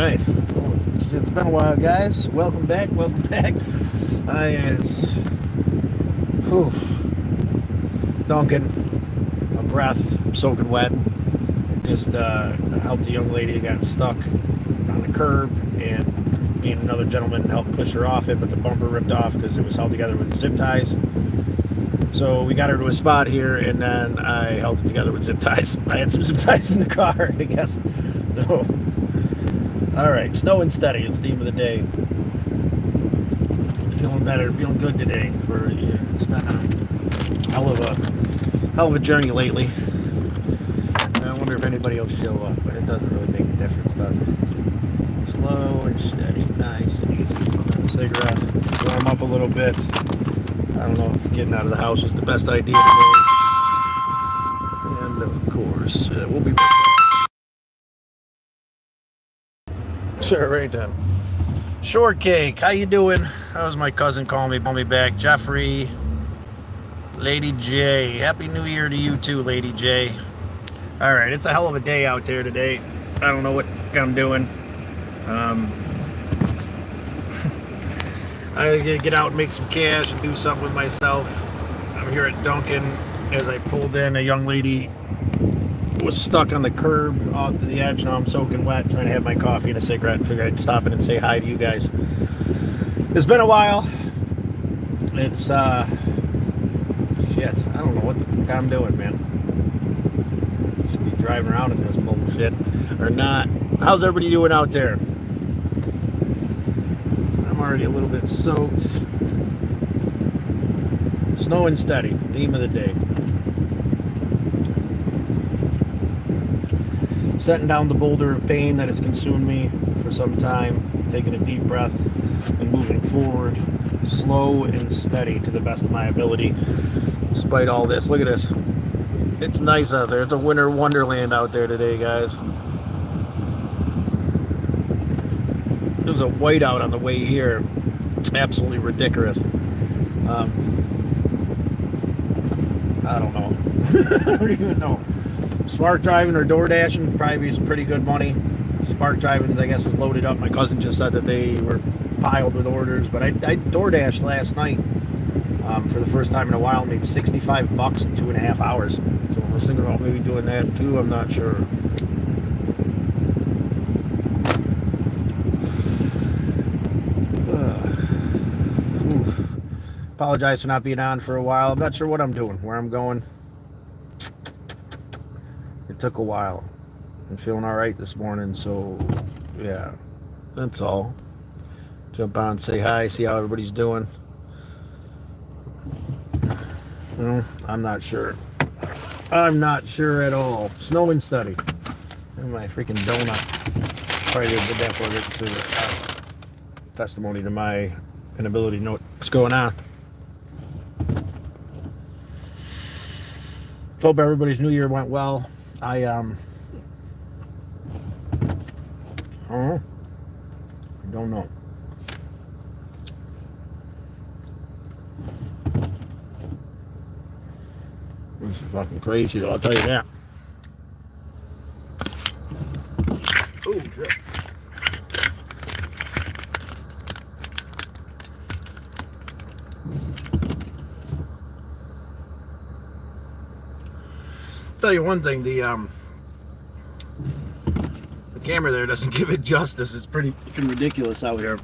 right. It's been a while, guys. Welcome back. Welcome back. Whew, Duncan, my breath, I'm soaking wet. Just helped a young lady that got stuck on the curb, and me and another gentleman helped push her off it, but the bumper ripped off because it was held together with zip ties. So we got her to a spot here, and then I held it together with zip ties. I had some zip ties in the car, I guess. No. All right, snow and steady. It's the theme of the day. Feeling better, feeling good today. It's been a hell of a journey lately. I wonder if anybody will show up, but it doesn't really make a difference, does it? Slow and steady, nice and easy. A cigarette, warm up a little bit. I don't know if getting out of the house was the best idea today. And of course, we'll be back. Sure, right then. Shortcake, how you doing? That was my cousin calling me back. Jeffrey, Lady J. Happy New Year to you too, Lady J. All right, it's a hell of a day out there today. I don't know what I'm doing. I gotta get out and make some cash and do something with myself. I'm here at Dunkin'. As I pulled in, a young lady was stuck on the curb off to the edge. Now I'm soaking wet, trying to have my coffee and a cigarette. Figured I'd stop in and say hi to you guys. It's been a while. It's shit. I don't know what the fuck I'm doing, man. Should be driving around in this bullshit or not. How's everybody doing out there? I'm already a little bit soaked. Snow and steady, theme of the day. Setting down the boulder of pain that has consumed me for some time, taking a deep breath and moving forward, slow and steady to the best of my ability, despite all this. Look at this. It's nice out there. It's a winter wonderland out there today, guys. It was a whiteout on the way here. Absolutely ridiculous. I don't know. I don't even know. Smart driving or door dashing probably is pretty good money. Smart driving, I guess, is loaded up. My cousin just said that they were piled with orders, but I door dashed last night for the first time in a while. Made $65 in 2.5 hours. So I was thinking about maybe doing that too. I'm not sure. Apologize for not being on for a while. I'm not sure what I'm doing, where I'm going. It took a while. I'm feeling all right this morning, so yeah, that's all. Jump on, say hi, see how everybody's doing. I'm not sure. I'm not sure at all. Snow and steady. And my freaking donut. Probably did that for it. Testimony to my inability to know what's going on. Hope everybody's New Year went well. I don't know. This is fucking crazy, I'll tell you that. Oh, shit. Tell you one thing, the camera there doesn't give it justice. It's pretty fucking ridiculous out here.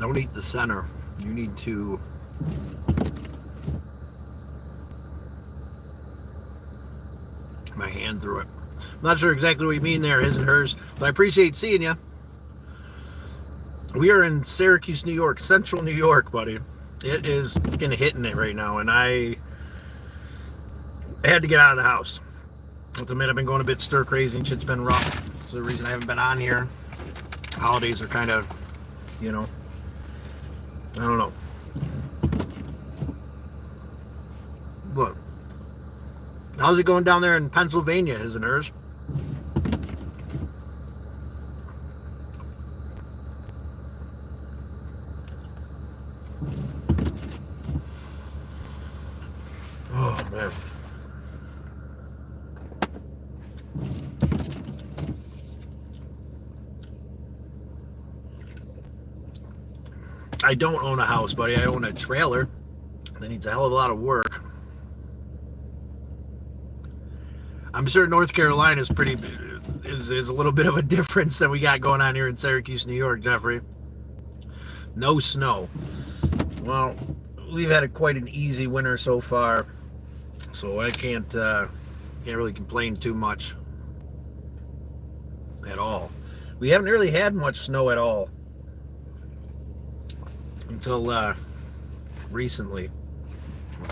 Don't eat the center. You need to my hand through it. I'm not sure exactly what you mean there, his and hers, but I appreciate seeing you. We are in Syracuse, New York, central New York, buddy. It is fucking hitting it right now, and I had to get out of the house. At the minute, I've been going a bit stir crazy and shit's been rough. That's the reason I haven't been on here. Holidays are kind of, I don't know. But how's it going down there in Pennsylvania, his and hers? Oh, man. I don't own a house, buddy. I own a trailer that needs a hell of a lot of work. I'm sure North Carolina is is a little bit of a difference than we got going on here in Syracuse, New York, Jeffrey. No snow. Well, we've had quite an easy winter so far, so I can't really complain too much at all. We haven't really had much snow at all until recently.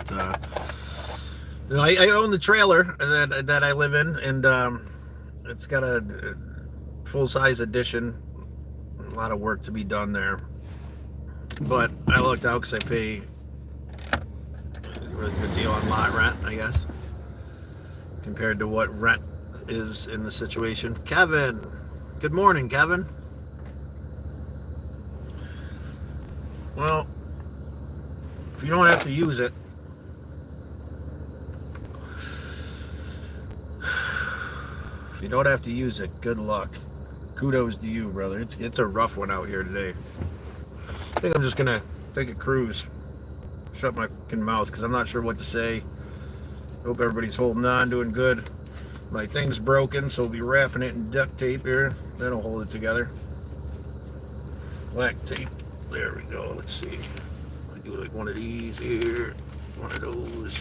But, I own the trailer that I live in, and it's got a full-size addition. A lot of work to be done there. But I lucked out because I pay a really good deal on lot rent, I guess, compared to what rent is in the situation. Kevin, good morning, Kevin. Well, if you don't have to use it, good luck. Kudos to you, brother. It's a rough one out here today. I think I'm just gonna take a cruise. Shut my fucking mouth because I'm not sure what to say. Hope everybody's holding on, doing good. My thing's broken, so we'll be wrapping it in duct tape here. That'll hold it together. Black tape. There we go. Let's see. I do like one of these here, one of those.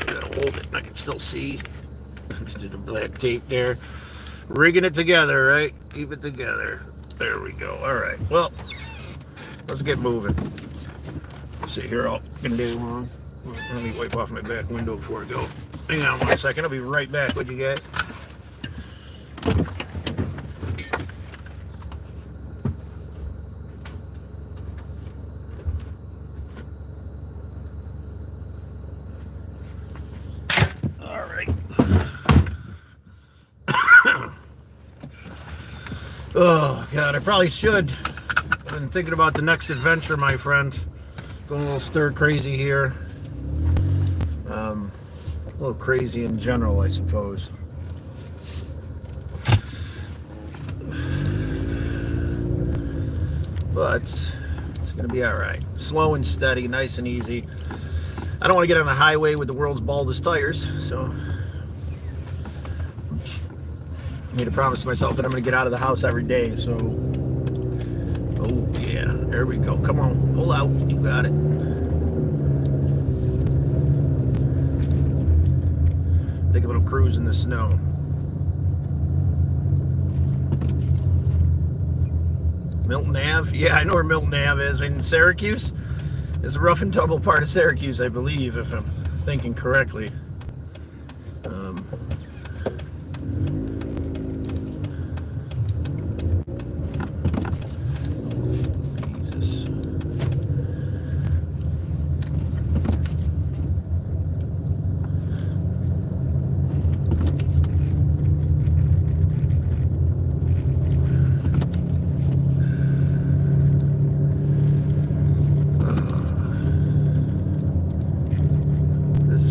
That'll hold it, and I can still see. Did the black tape there. Rigging it together, right? Keep it together. There we go. All right. Well, let's get moving. Sit here all day long. Let me wipe off my back window before I go. Hang on 1 second. I'll be right back with you guys. All right. Oh, God. I probably should. I've been thinking about the next adventure, my friend. Going a little stir crazy here. A little crazy in general, I suppose. But it's going to be all right. Slow and steady, nice and easy. I don't want to get on the highway with the world's baldest tires, so I made a promise to myself that I'm going to get out of the house every day, so oh yeah, there we go. Come on, pull out. You got it. Take a little cruise in the snow. Milton Ave? Yeah, I know where Milton Ave is. In Syracuse? It's a rough and tumble part of Syracuse, I believe, if I'm thinking correctly.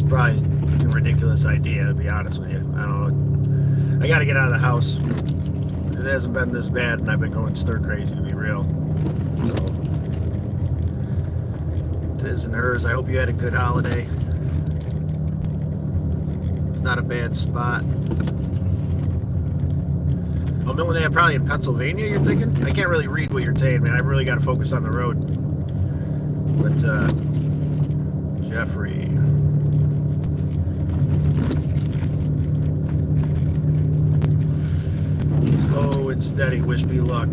Probably a ridiculous idea, to be honest with you. I don't know. I got to get out of the house. It hasn't been this bad, and I've been going stir crazy, to be real. So, to his and hers, I hope you had a good holiday. It's not a bad spot. Oh, Milton Ave, probably in Pennsylvania, you're thinking? I can't really read what you're saying, man. I really got to focus on the road. But, Jeffrey... Slow and steady. Wish me luck.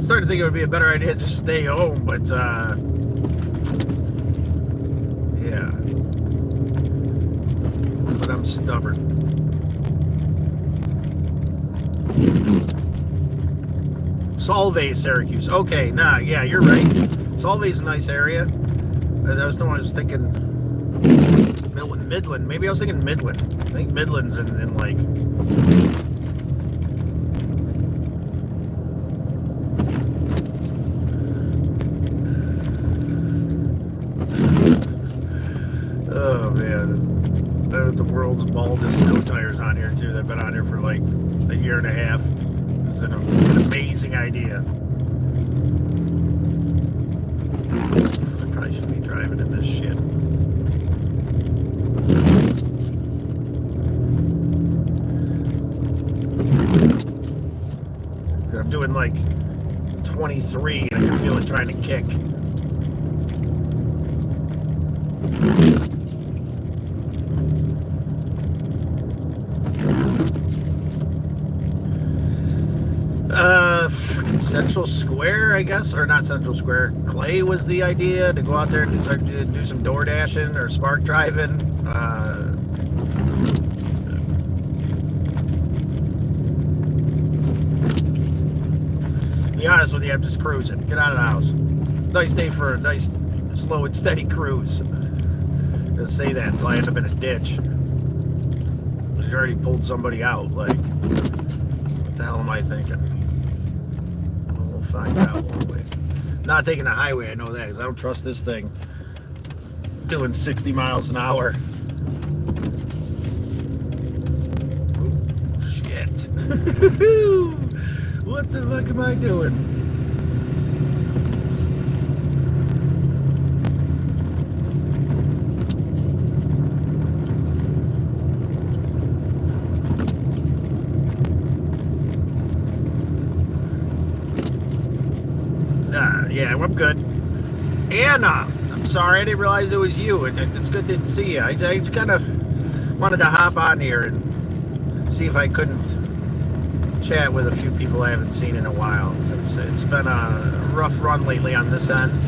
Started to think it would be a better idea to just stay home, but yeah. But stubborn. Solvay, Syracuse. Okay, nah, yeah, you're right. Solvay's a nice area. I was thinking Midland. Maybe I was thinking Midland. I think Midland's in like. Oh man, the world's baldest snow tires on here too. They've been on here for like a year and a half. It's an amazing idea. I probably shouldn't be driving in this shit. I'm doing like 23 and I can feel it trying to kick. Central Square, I guess, or not Central Square. Clay was the idea to go out there and start to do some door dashing or spark driving. To be honest with you, I'm just cruising. Get out of the house. Nice day for a nice, slow and steady cruise. I'm gonna say that until I end up in a ditch. You already pulled somebody out. Like, what the hell am I thinking? Find out, won't we? Not taking the highway, I know that, because I don't trust this thing doing 60 miles an hour. Ooh, shit. What the fuck am I doing? Yeah, I'm good. Anna, I'm sorry, I didn't realize it was you. It's good to see you. I just kind of wanted to hop on here and see if I couldn't chat with a few people I haven't seen in a while. It's been a rough run lately on this end.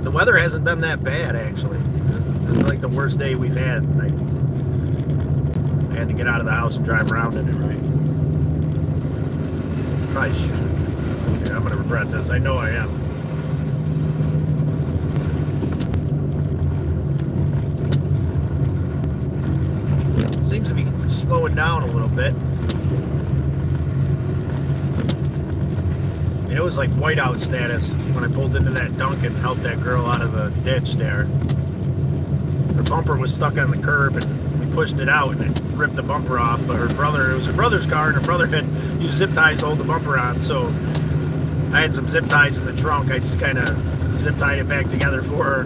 The weather hasn't been that bad, actually. It's like the worst day we've had. I had to get out of the house and drive around in it, right? Probably should. Yeah, I'm going to regret this. I know I am. Seems to be slowing down a little bit. It was like whiteout status when I pulled into that Dunkin' and helped that girl out of the ditch there. Her bumper was stuck on the curb and we pushed it out and it ripped the bumper off. But it was her brother's car and her brother had used zip ties to hold the bumper on. So I had some zip ties in the trunk. I just kind of zip tied it back together for her.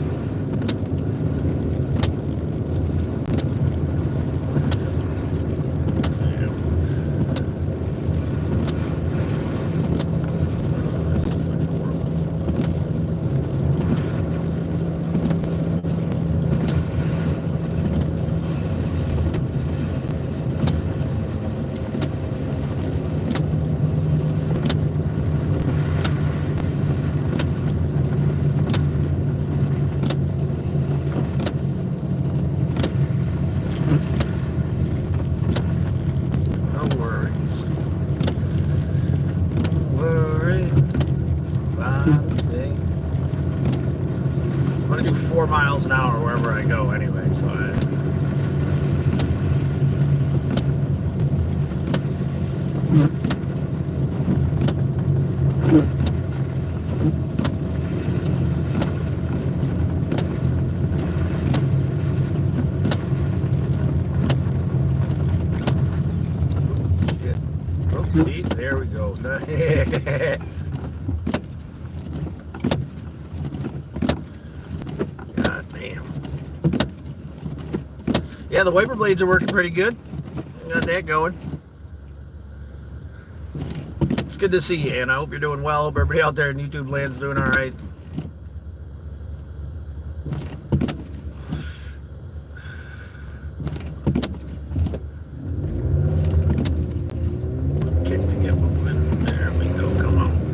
Miles an hour wherever I go anyway, so shit. Oh, see, there we go. Yeah, the wiper blades are working pretty good. Got that going. It's good to see you, Anna. I hope you're doing well. Hope everybody out there in YouTube land's doing all right. Kick to get moving. There we go. Come on.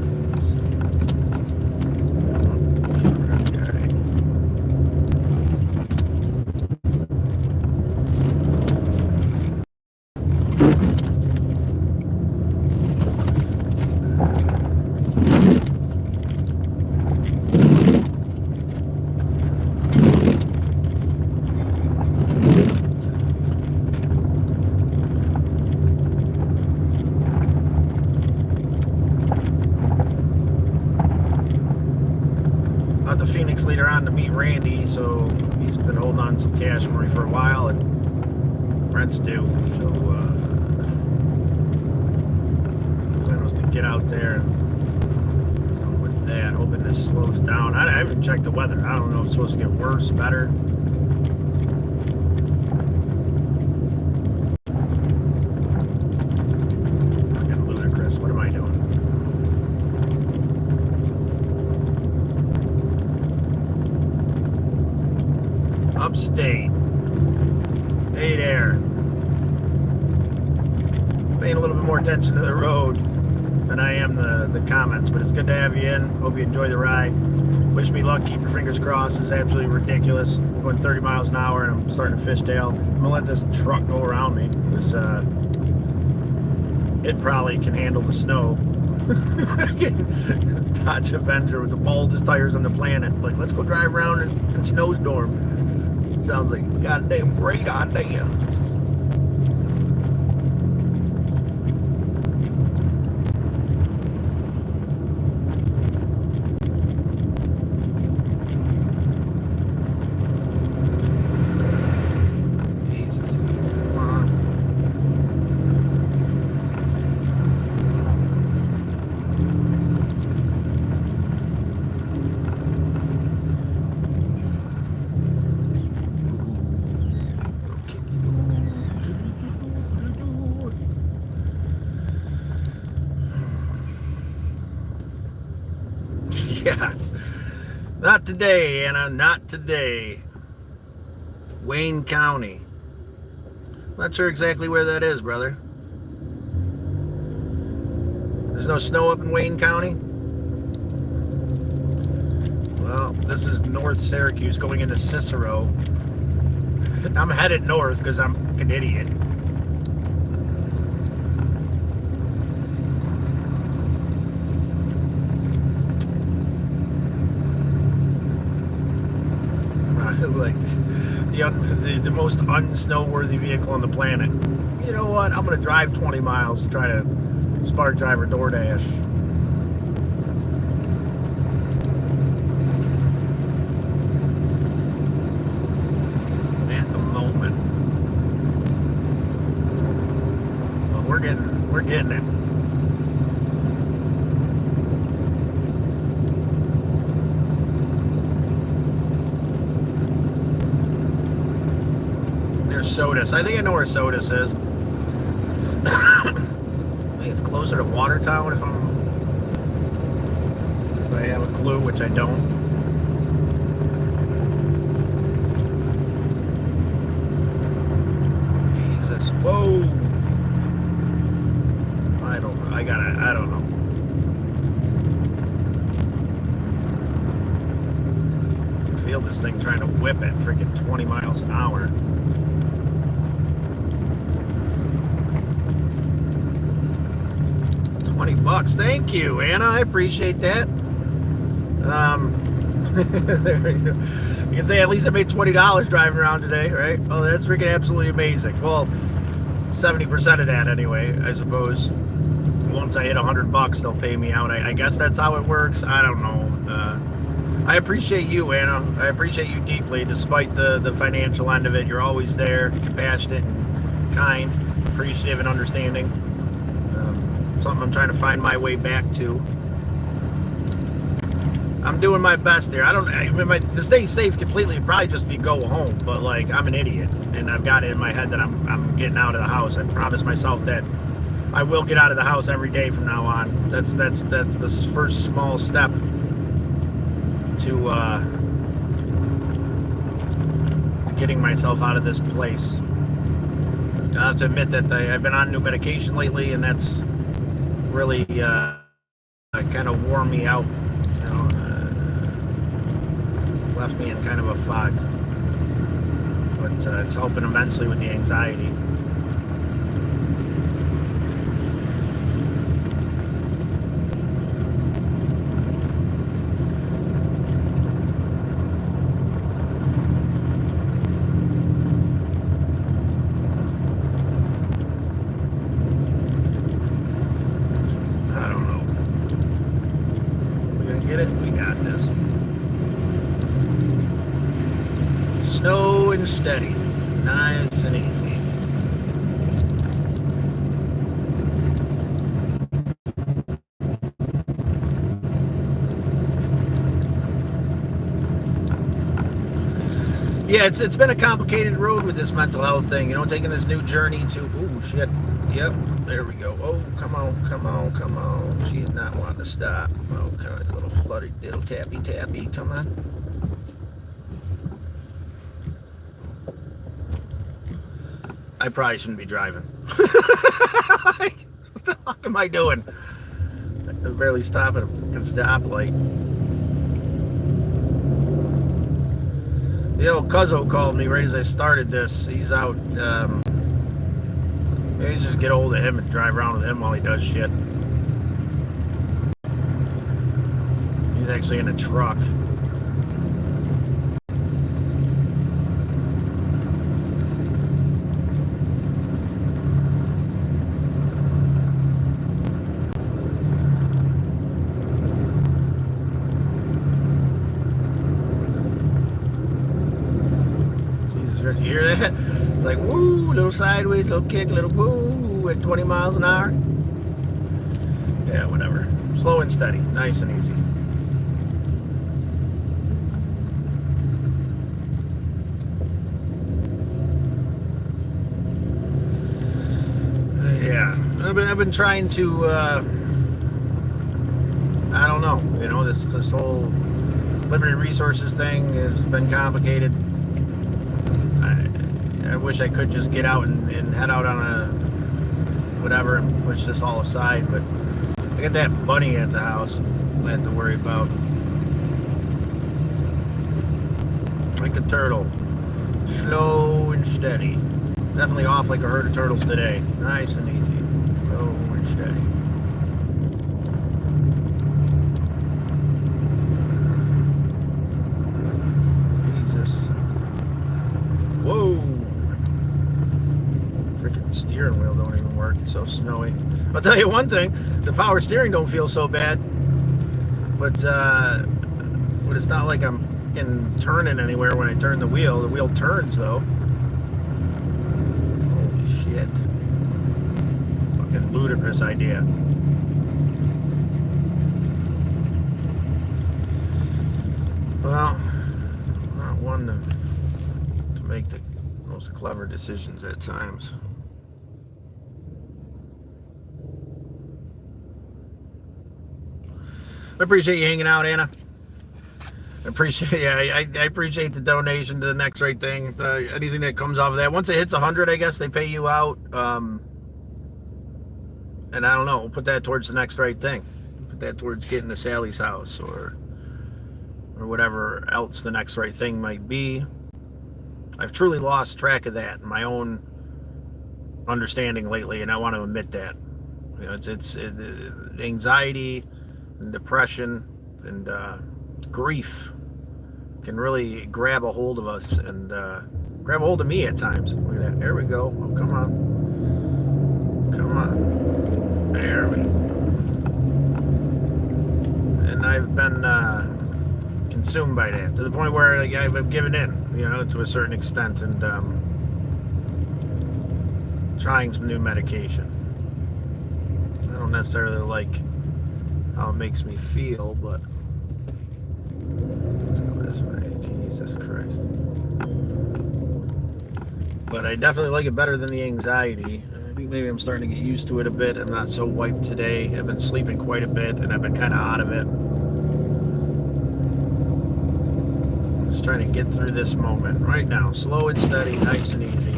bucks later on to meet Randy, so he's been holding on some cash for me for a while, and rent's due. So plan was to get out there and so with that, hoping this slows down. I haven't checked the weather. I don't know if it's supposed to get worse, better. Fucking ludicrous. What am I doing? Upstate. Hey there. Paying a little bit more attention to the road than I am the comments, but it's good to have you in. Hope you enjoy the ride. Wish me luck. Keep your fingers crossed. It's absolutely ridiculous. I'm going 30 miles an hour and I'm starting to fishtail. I'm gonna let this truck go around me because it probably can handle the snow. Dodge Avenger with the boldest tires on the planet. Like, let's go drive around in snowstorm. Sounds like a goddamn great idea. Yeah, not today, Anna, not today. Wayne County. Not sure exactly where that is, brother. There's no snow up in Wayne County? Well, this is North Syracuse going into Cicero. I'm headed north because I'm an idiot. Like the most unsnow-worthy vehicle on the planet. You know what? I'm going to drive 20 miles to try to Spark Driver DoorDash. At the moment. Well, we're getting it. Sodus. I think I know where Sodus is. I think it's closer to Watertown if I have a clue, which I don't. Jesus. Whoa. I don't know. I feel this thing trying to whip at freaking 20 miles an hour. $20. Thank you, Anna. I appreciate that. There you go. You can say at least I made $20 driving around today, right? Oh, that's freaking absolutely amazing. Well, 70% of that anyway, I suppose. Once I hit $100, they'll pay me out. I guess that's how it works. I don't know. I appreciate you, Anna. I appreciate you deeply, despite the financial end of it. You're always there, compassionate and kind, appreciative and understanding. Something I'm trying to find my way back to. I'm doing my best there. To stay safe completely would probably just be go home, but like I'm an idiot and I've got it in my head that I'm getting out of the house. I promised myself that I will get out of the house every day from now on. That's the first small step to getting myself out of this place. I have to admit that I've been on new medication lately, and that's really kind of wore me out, you know, left me in kind of a fog, but it's helping immensely with the anxiety. Slow and steady. Nice and easy. Yeah, it's been a complicated road with this mental health thing, you know, taking this new journey to, oh shit, yep, there we go. Oh, come on, come on, come on. She is not wanting to stop. Okay, a little flooded, little tappy, come on. I probably shouldn't be driving. What the fuck am I doing? I'm barely stopping at a stoplight. The old Cuzzo called me right as I started this. He's out. Maybe just get hold of him and drive around with him while he does shit. He's actually in a truck. Jesus, you hear that? Like, woo, little sideways, little kick, little woo, at 20 miles an hour. Yeah, whatever. Slow and steady, nice and easy. Yeah, I've been trying to, I don't know, you know, this whole limited resources thing has been complicated. I wish I could just get out and head out on a whatever and push this all aside, but I got that bunny at the house I have to worry about. Like a turtle. Slow and steady. Definitely off like a herd of turtles today. Nice and easy. Slow and steady. Jesus. Whoa. Freaking steering wheel don't even work. It's so snowy. I'll tell you one thing. The power steering don't feel so bad. But it's not like I'm turning anywhere when I turn the wheel. The wheel turns though. Holy shit. Fucking ludicrous idea. Well, I'm not one to make the most clever decisions at times. I appreciate you hanging out, Anna. I appreciate the donation to the Next Right Thing. Anything that comes off of that. Once it hits 100, I guess they pay you out. And I don't know. We'll put that towards the Next Right Thing. Put that towards getting to Sally's house or whatever else the next right thing might be. I've truly lost track of that in my own understanding lately, and I want to admit that. You know, it's anxiety and depression and grief can really grab a hold of us and grab a hold of me at times. Look at that. There we go. Oh, come on. Come on. There we go. And I've been consumed by that to the point where like, I've given in, you know, to a certain extent, and trying some new medication. I don't necessarily like how it makes me feel, but let's go this way. Jesus Christ. But I definitely like it better than the anxiety. I think maybe I'm starting to get used to it a bit. I'm not so wiped today. I've been sleeping quite a bit, and I've been kind of out of it. Just trying to get through this moment right now. Slow and steady, nice and easy.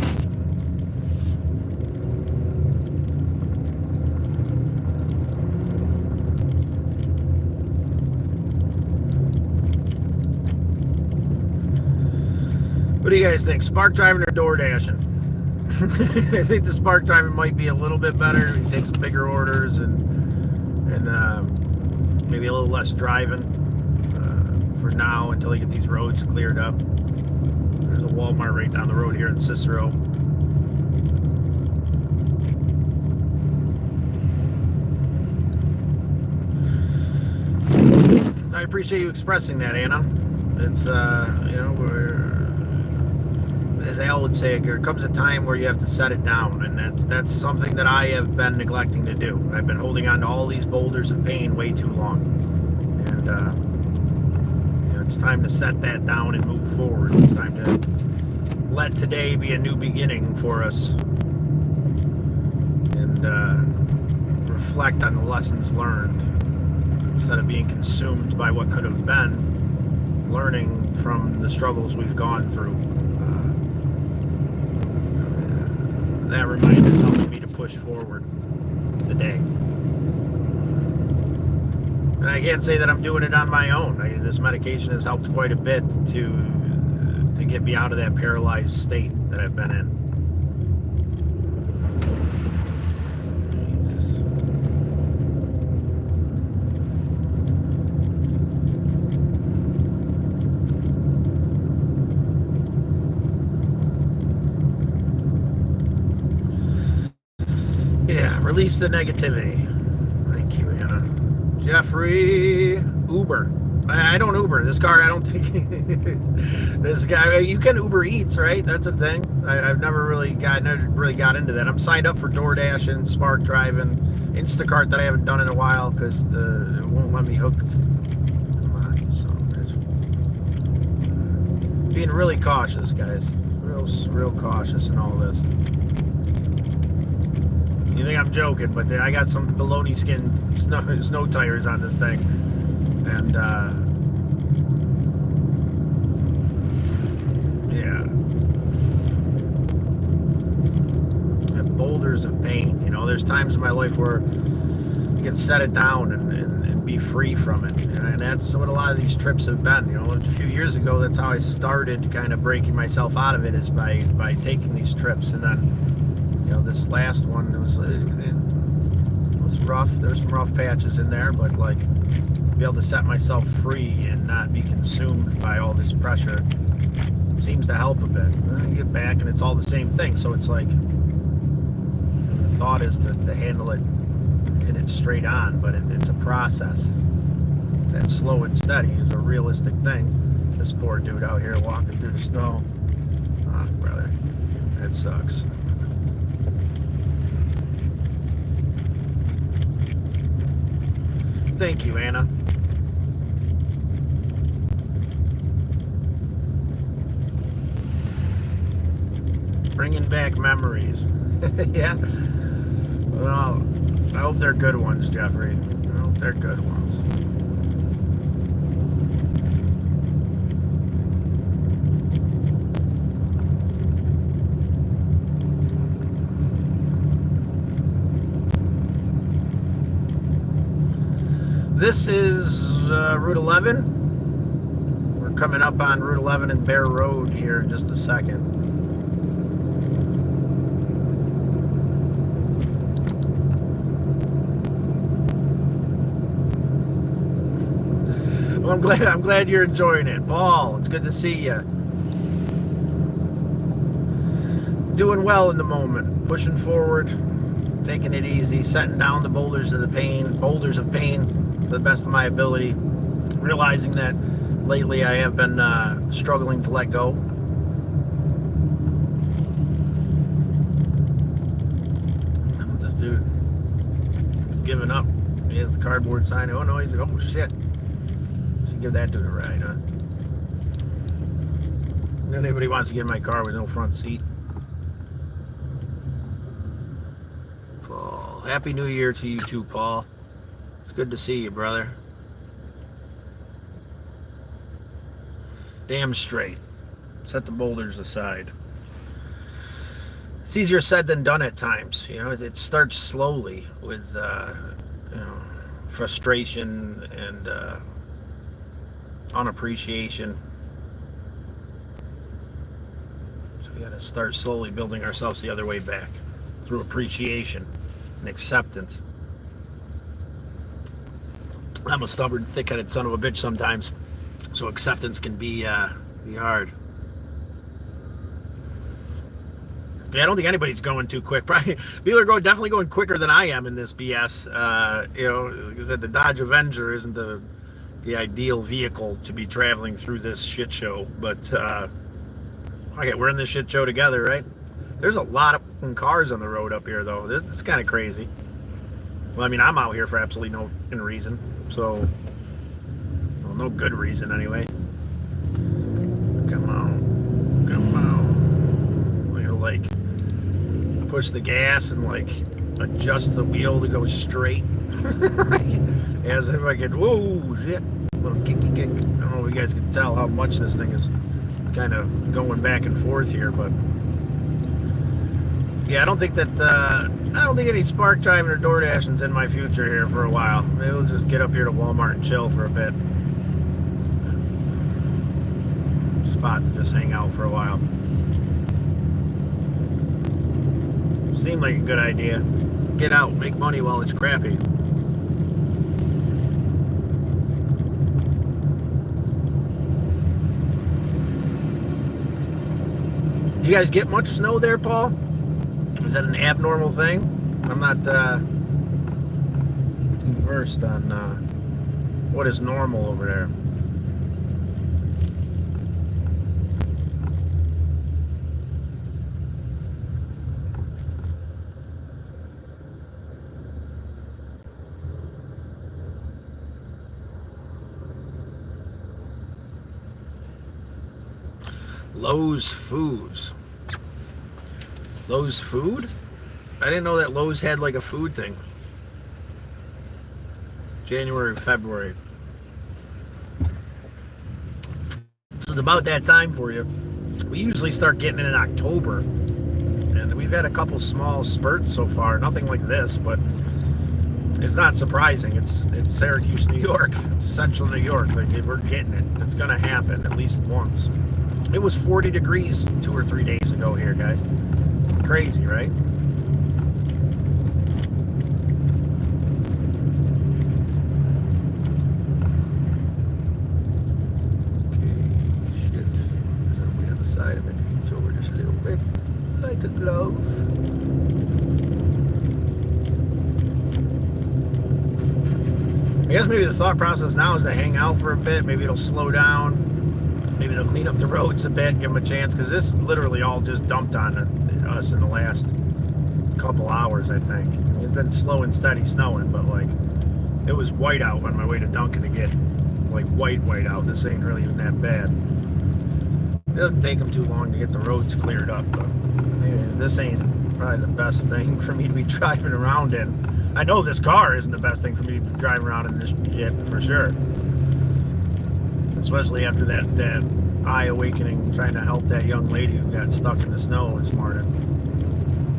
What do you guys think? Spark driving or door dashing? I think the spark driving might be a little bit better. You take some bigger orders and maybe a little less driving for now until you get these roads cleared up. There's a Walmart right down the road here in Cicero. I appreciate you expressing that, Anna. It's you know, as Al would say, there comes a time where you have to set it down, and that's something that I have been neglecting to do. I've been holding on to all these boulders of pain way too long, and it's time to set that down and move forward. It's time to let today be a new beginning for us, and reflect on the lessons learned instead of being consumed by what could have been. Learning from the struggles we've gone through. That reminder is helping me to push forward today. And I can't say that I'm doing it on my own. This medication has helped quite a bit to get me out of that paralyzed state that I've been in. Release the negativity. Thank you, Anna. Jeffrey, Uber. I don't Uber. This car, I don't think. This guy, you can Uber Eats, right? That's a thing. I've never really got into that. I'm signed up for DoorDash and Spark Drive and Instacart that I haven't done in a while because it won't let me hook. Come on, you son of a bitch. Being really cautious, guys. Real cautious in all this. You think I'm joking, but I got some baloney skin snow tires on this thing, and boulders of pain. There's times in my life where you can set it down and be free from it, and that's what a lot of these trips have been. A few years ago, that's how I started kind of breaking myself out of it, is by taking these trips, and then. This last one, it was rough. There's some rough patches in there, but be able to set myself free and not be consumed by all this pressure seems to help a bit. I get back and it's all the same thing. So it's the thought is to handle it, hit it straight on, but it's a process. That slow and steady is a realistic thing. This poor dude out here walking through the snow. Oh, brother, that sucks. Thank you, Anna. Bringing back memories. Yeah. Well, I hope they're good ones, Jeffrey. I hope they're good ones. This is Route 11. We're coming up on Route 11 and Bear Road here in just a second. Well, I'm glad you're enjoying it, Paul. It's good to see you. Doing well in the moment, pushing forward, taking it easy, setting down the boulders of pain. To the best of my ability, realizing that lately I have been struggling to let go. This dude is giving up. He has the cardboard sign. Oh no, he's like, oh shit. Should give that dude a ride, huh? If anybody wants to get in my car with no front seat. Paul, Happy New Year to you too, Paul. It's good to see you, brother. Damn straight. Set the boulders aside. It's easier said than done at times. It starts slowly with frustration and unappreciation. So we got to start slowly building ourselves the other way back through appreciation and acceptance. I'm a stubborn, thick-headed son of a bitch sometimes, so acceptance can be hard. Yeah, I don't think anybody's going too quick. Probably people are definitely going quicker than I am in this BS. Because the Dodge Avenger isn't the ideal vehicle to be traveling through this shit show, but Okay, we're in this shit show together, right? There's a lot of cars on the road up here, though. This is kind of crazy. Well, I mean, I'm out here for absolutely no reason. So, well, no good reason anyway. Come on. Come on. You're like, push the gas and like adjust the wheel to go straight. As if I could, whoa, shit. Little kicky kick. I don't know if you guys can tell how much this thing is kind of going back and forth here, but yeah, I don't think any Spark driving or Door Dashing's in my future here for a while. Maybe we'll just get up here to Walmart and chill for a bit. Spot to just hang out for a while. Seemed like a good idea. Get out, make money while it's crappy. You guys get much snow there, Paul? Is that an abnormal thing? I'm not too versed on what is normal over there. Lowe's Foods. Lowe's Food? I didn't know that Lowe's had like a food thing. January, February. So it's about that time for you. We usually start getting it in October. And we've had a couple small spurts so far. Nothing like this, but it's not surprising. It's Syracuse, New York. Central New York. Like, we're getting it. It's going to happen at least once. It was 40 degrees 2 or 3 days ago here, guys. Crazy, right? Okay, shit. On the other side of it, reach over just a little bit, like a glove. I guess maybe the thought process now is to hang out for a bit. Maybe it'll slow down. Maybe they'll clean up the roads a bit, give them a chance, because this literally all just dumped on us in the last couple hours, I think. It's been slow and steady snowing, but like, it was white out on my way to Dunkin' to get like white out. This ain't really even that bad. It doesn't take them too long to get the roads cleared up, but this ain't probably the best thing for me to be driving around in. I know this car isn't the best thing for me to be driving around in this shit, for sure. Especially after that eye awakening, trying to help that young lady who got stuck in the snow this morning.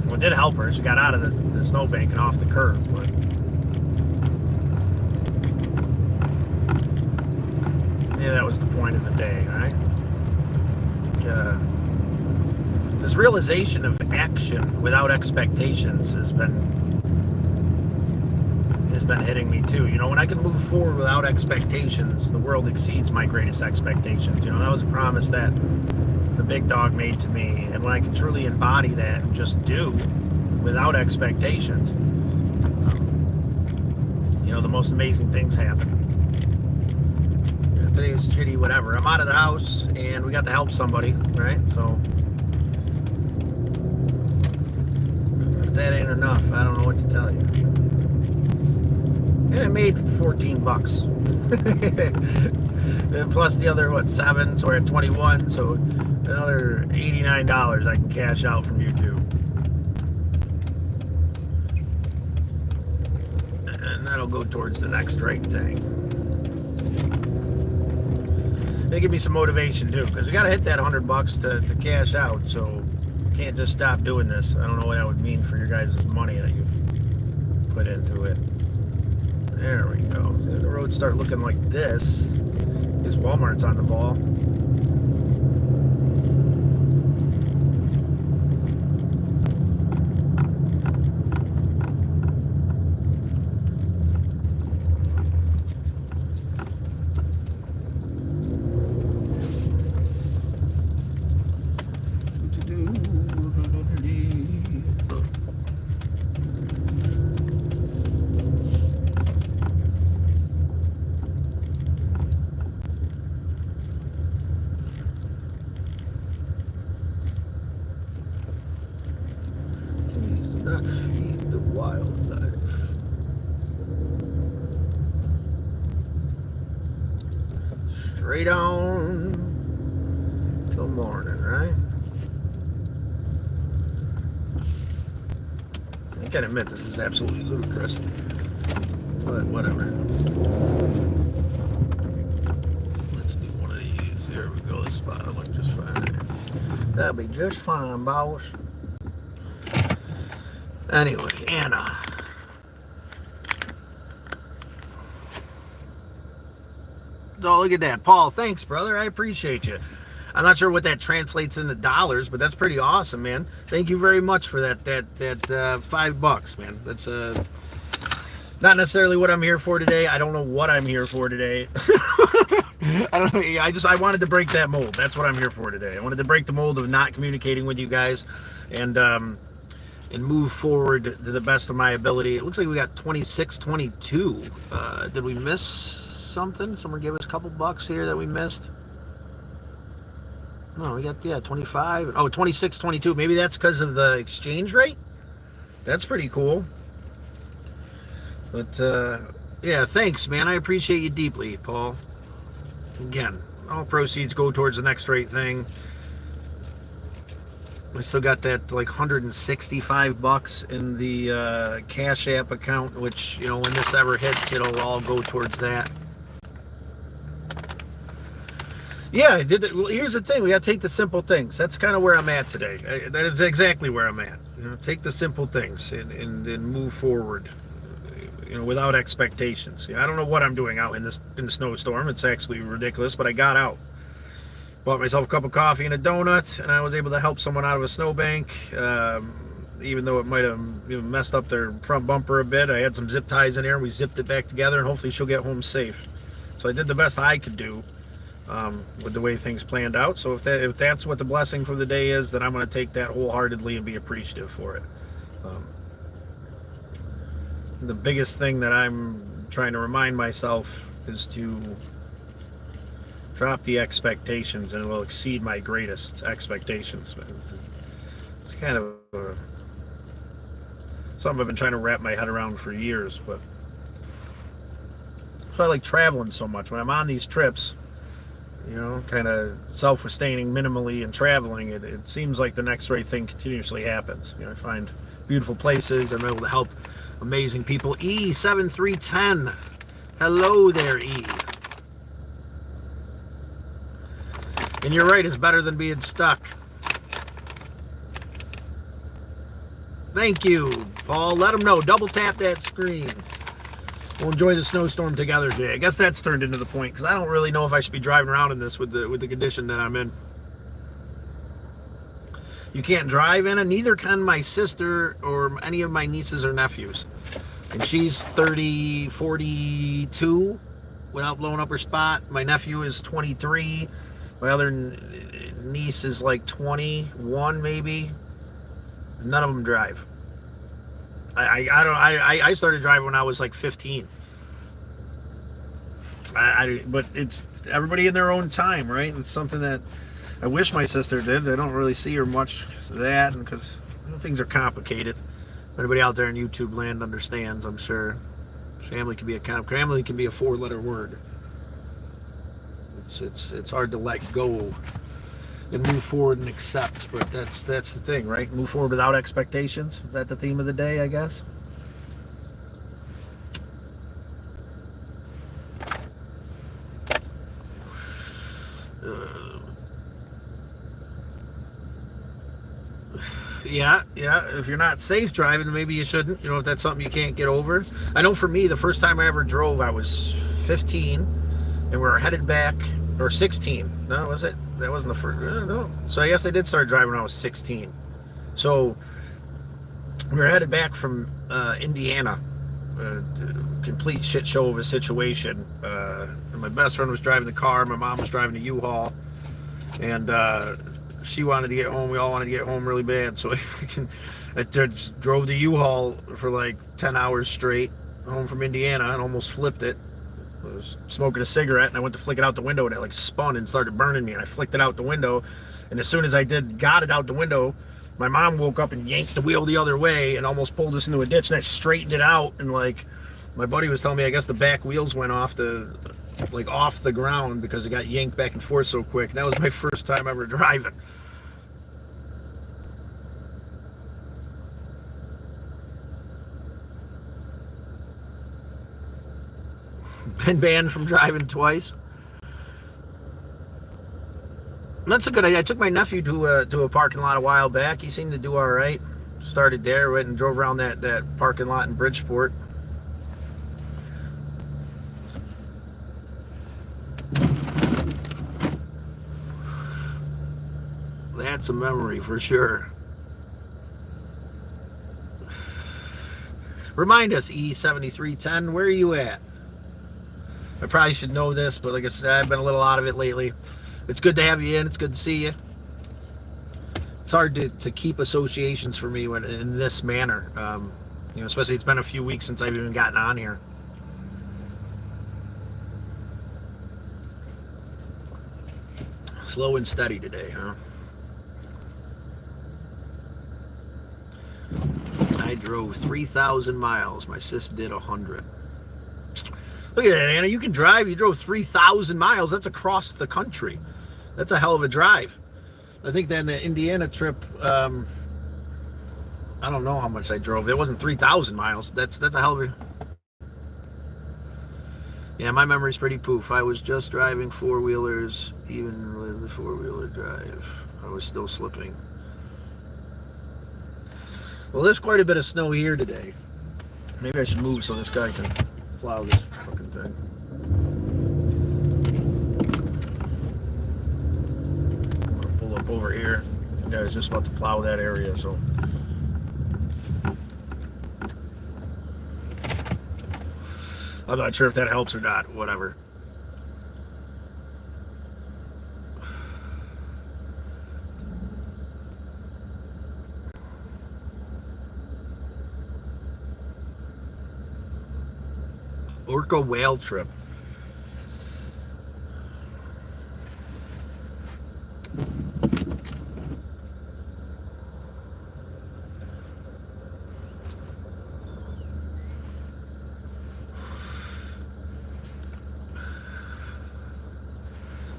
Well, it did help her. She got out of the snowbank and off the curb, but yeah, that was the point of the day, right? This realization of action without expectations has been hitting me too. You know, when I can move forward without expectations, the world exceeds my greatest expectations. You know, that was a promise that the big dog made to me. And when I can truly embody that and just do without expectations, you know, the most amazing things happen. Today was shitty, whatever. I'm out of the house and we got to help somebody, right? So if that ain't enough, I don't know what to tell you. And I made $14. Plus the other, 7, so we're at 21, so another $89 I can cash out from YouTube. And that'll go towards the next right thing. They give me some motivation too, because we got to hit that $100 to cash out, so can't just stop doing this. I don't know what that would mean for your guys' money that you've put into it. There we go. So the roads start looking like this. Because Walmart's on the ball. Feed the wildlife. Straight on till morning, right? I gotta admit, this is absolutely ludicrous. But whatever. Let's do one of these. There we go. This spot will look just fine. That'll be just fine, boss. Anyway, Anna. Oh, look at that. Paul, thanks, brother. I appreciate you. I'm not sure what that translates into dollars, but that's pretty awesome, man. Thank you very much for that $5, man. That's not necessarily what I'm here for today. I don't know what I'm here for today. I don't know. I wanted to break that mold. That's what I'm here for today. I wanted to break the mold of not communicating with you guys and move forward to the best of my ability. It looks like we got 2622. Did we miss something? Someone gave us a couple bucks here that we missed. No, we got 25. Oh, 2622. Maybe that's because of the exchange rate. That's pretty cool. But yeah, thanks, man. I appreciate you deeply, Paul. Again, all proceeds go towards the next rate thing. I still got that like $165 in the Cash App account, which, you know, when this ever hits, it'll all go towards that. Yeah, I did it. Well, here's the thing. We got to take the simple things. That's kind of where I'm at today. That is exactly where I'm at. You know, take the simple things and move forward, you know, without expectations. I don't know what I'm doing out in the snowstorm. It's actually ridiculous, but I got out. Bought myself a cup of coffee and a donut, and I was able to help someone out of a snowbank. Even though it might have, you know, messed up their front bumper a bit, I had some zip ties in there, and we zipped it back together, and hopefully she'll get home safe. So I did the best I could do with the way things planned out. So if that's what the blessing for the day is, then I'm going to take that wholeheartedly and be appreciative for it. The biggest thing that I'm trying to remind myself is to drop the expectations, and it will exceed my greatest expectations. It's kind of something I've been trying to wrap my head around for years, but so I like traveling so much. When I'm on these trips, you know, kind of self-sustaining minimally and traveling, it seems like the next right thing continuously happens. You know, I find beautiful places. I'm able to help amazing people. E7310. Hello there, E. And you're right, it's better than being stuck. Thank you, Paul. Let them know. Double tap that screen. We'll enjoy the snowstorm together today. I guess that's turned into the point, because I don't really know if I should be driving around in this with the condition that I'm in. You can't drive in it. Neither can my sister or any of my nieces or nephews. And she's 30, 42 without blowing up her spot. My nephew is 23. My other niece is like 21, maybe. None of them drive. I started driving when I was like 15. But it's everybody in their own time, right? It's something that I wish my sister did. I don't really see her much of that, because things are complicated. Everybody out there in YouTube land understands, I'm sure. Family can be a four-letter word. It's hard to let go and move forward and accept, but that's the thing, right? Move forward without expectations. Is that the theme of the day, I guess? Yeah. If you're not safe driving, maybe you shouldn't. You know, if that's something you can't get over. I know for me, the first time I ever drove, I was 15, and we were headed back, or 16. No, was it? That wasn't the first. No. So I guess I did start driving when I was 16. So we were headed back from Indiana. Complete shit show of a situation. And my best friend was driving the car. My mom was driving the U-Haul. And she wanted to get home. We all wanted to get home really bad. So I drove the U-Haul for like 10 hours straight home from Indiana and almost flipped it. I was smoking a cigarette, and I went to flick it out the window, and it like spun and started burning me, and I flicked it out the window, and as soon as I got it out the window, My mom woke up and yanked the wheel the other way and almost pulled us into a ditch, and I straightened it out, and like my buddy was telling me, I guess the back wheels went off the ground because it got yanked back and forth so quick. And that was my first time ever driving. Been banned from driving twice. That's a good idea. I took my nephew to a parking lot a while back. He seemed to do all right. Started there, went and drove around that parking lot in Bridgeport. That's a memory for sure. Remind us, E7310, where are you at? I probably should know this, but like I said, I've been a little out of it lately. It's good to have you in. It's good to see you. It's hard to keep associations for me when in this manner. Especially it's been a few weeks since I've even gotten on here. Slow and steady today, huh? I drove 3,000 miles. My sis did 100. Look at that, Anna. You can drive. You drove 3,000 miles. That's across the country. That's a hell of a drive. I think then the Indiana trip, I don't know how much I drove. It wasn't 3,000 miles. That's a hell of a... Yeah, my memory's pretty poof. I was just driving four-wheelers, even with the four-wheeler drive. I was still slipping. Well, there's quite a bit of snow here today. Maybe I should move so this guy can plow this fucking thing. I'll pull up over here. The guy was just about to plow that area, so... I'm not sure if that helps or not. Whatever. Orca whale trip.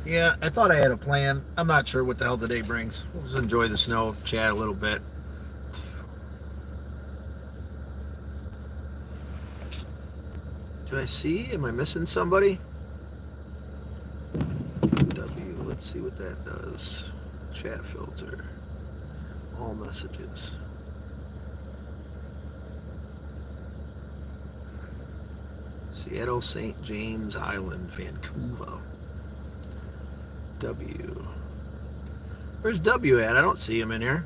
Yeah, I thought I had a plan. I'm not sure what the hell today brings. We'll just enjoy the snow, chat a little bit. Do I see? Am I missing somebody? W, let's see what that does. Chat filter. All messages. Seattle, St. James Island, Vancouver. W. Where's W at? I don't see him in here.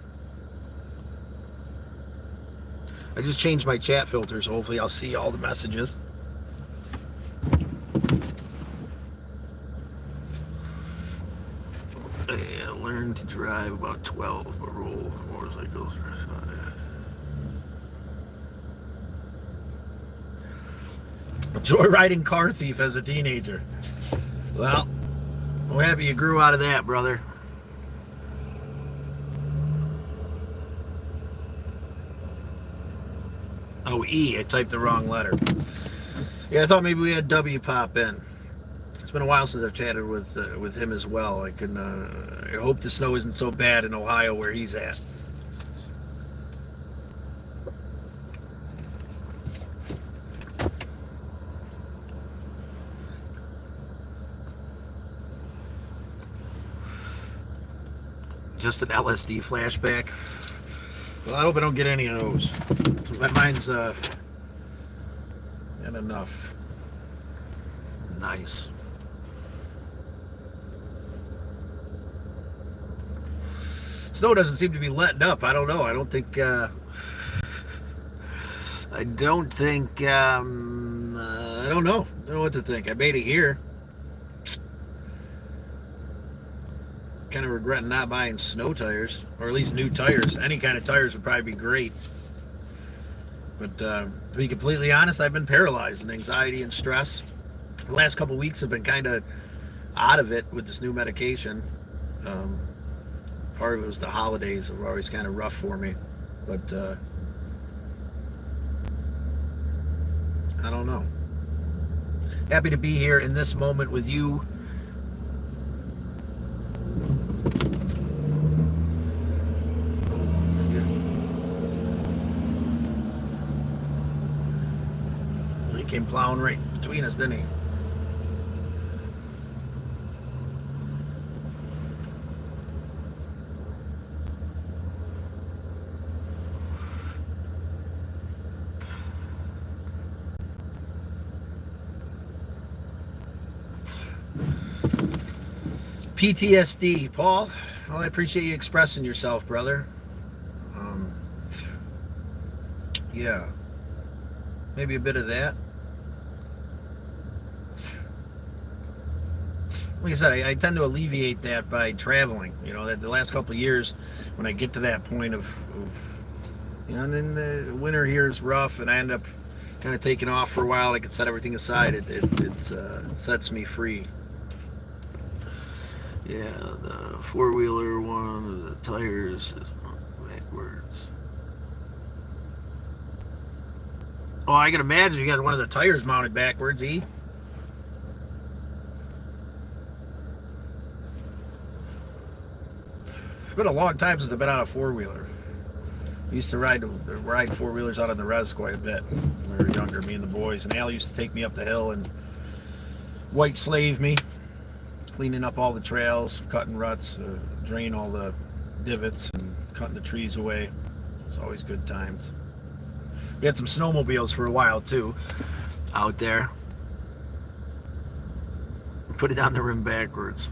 I just changed my chat filter, so hopefully I'll see all the messages. Yeah, learn to drive about 12, but roll motorcycles. Joyriding car thief as a teenager. Well, I'm happy you grew out of that, brother. Oh, E. I typed the wrong letter. Yeah, I thought maybe we had W pop in. It's been a while since I've chatted with him as well. I hope the snow isn't so bad in Ohio where he's at. Just an LSD flashback. Well, I hope I don't get any of those. My mind's had enough. Nice. Snow doesn't seem to be letting up. I don't know. I don't think I don't know. I don't know what to think. I made it here. Kind of regretting not buying snow tires, or at least new tires. Any kind of tires would probably be great. But to be completely honest, I've been paralyzed in anxiety and stress. The last couple of weeks have been kind of out of it with this new medication. part of it was the holidays that were always kind of rough for me. But I don't know. Happy to be here in this moment with you. He came plowing right between us, didn't he? PTSD, Paul. Well, I appreciate you expressing yourself, brother. Yeah, maybe a bit of that. Like I said, I tend to alleviate that by traveling. You know, that the last couple of years, when I get to that point of you know, and then the winter here is rough, and I end up kind of taking off for a while. I can set everything aside. It sets me free. Yeah, the four-wheeler one, the tires is backwards. Oh, I can imagine you got one of the tires mounted backwards, E. It's been a long time since I've been on a four-wheeler. I used to ride four-wheelers out on the res quite a bit when we were younger, me and the boys. And Al used to take me up the hill and white slave me, cleaning up all the trails, cutting ruts, drain all the divots, and cutting the trees away. It was always good times. We had some snowmobiles for a while too, out there. Put it on the rim backwards.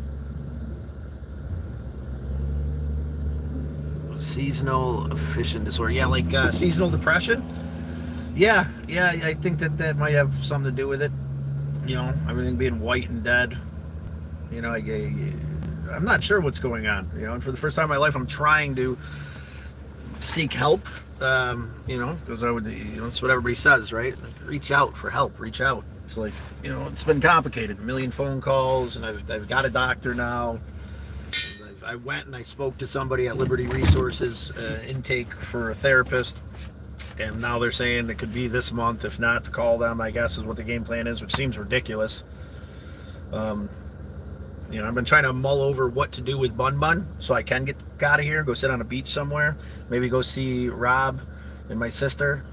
Seasonal affliction disorder. Yeah, like seasonal depression. Yeah, I think that might have something to do with it. You know, everything being white and dead. You know, I'm not sure what's going on. You know, and for the first time in my life, I'm trying to seek help. You know, because I would, you know, it's what everybody says, right? Like, reach out for help. Reach out. It's like, you know, it's been complicated. A million phone calls, and I've got a doctor now. I went and I spoke to somebody at Liberty Resources intake for a therapist, and now they're saying it could be this month. If not, to call them, I guess, is what the game plan is, which seems ridiculous. You know, I've been trying to mull over what to do with Bun Bun so I can get out of here, go sit on a beach somewhere, maybe go see Rob and my sister,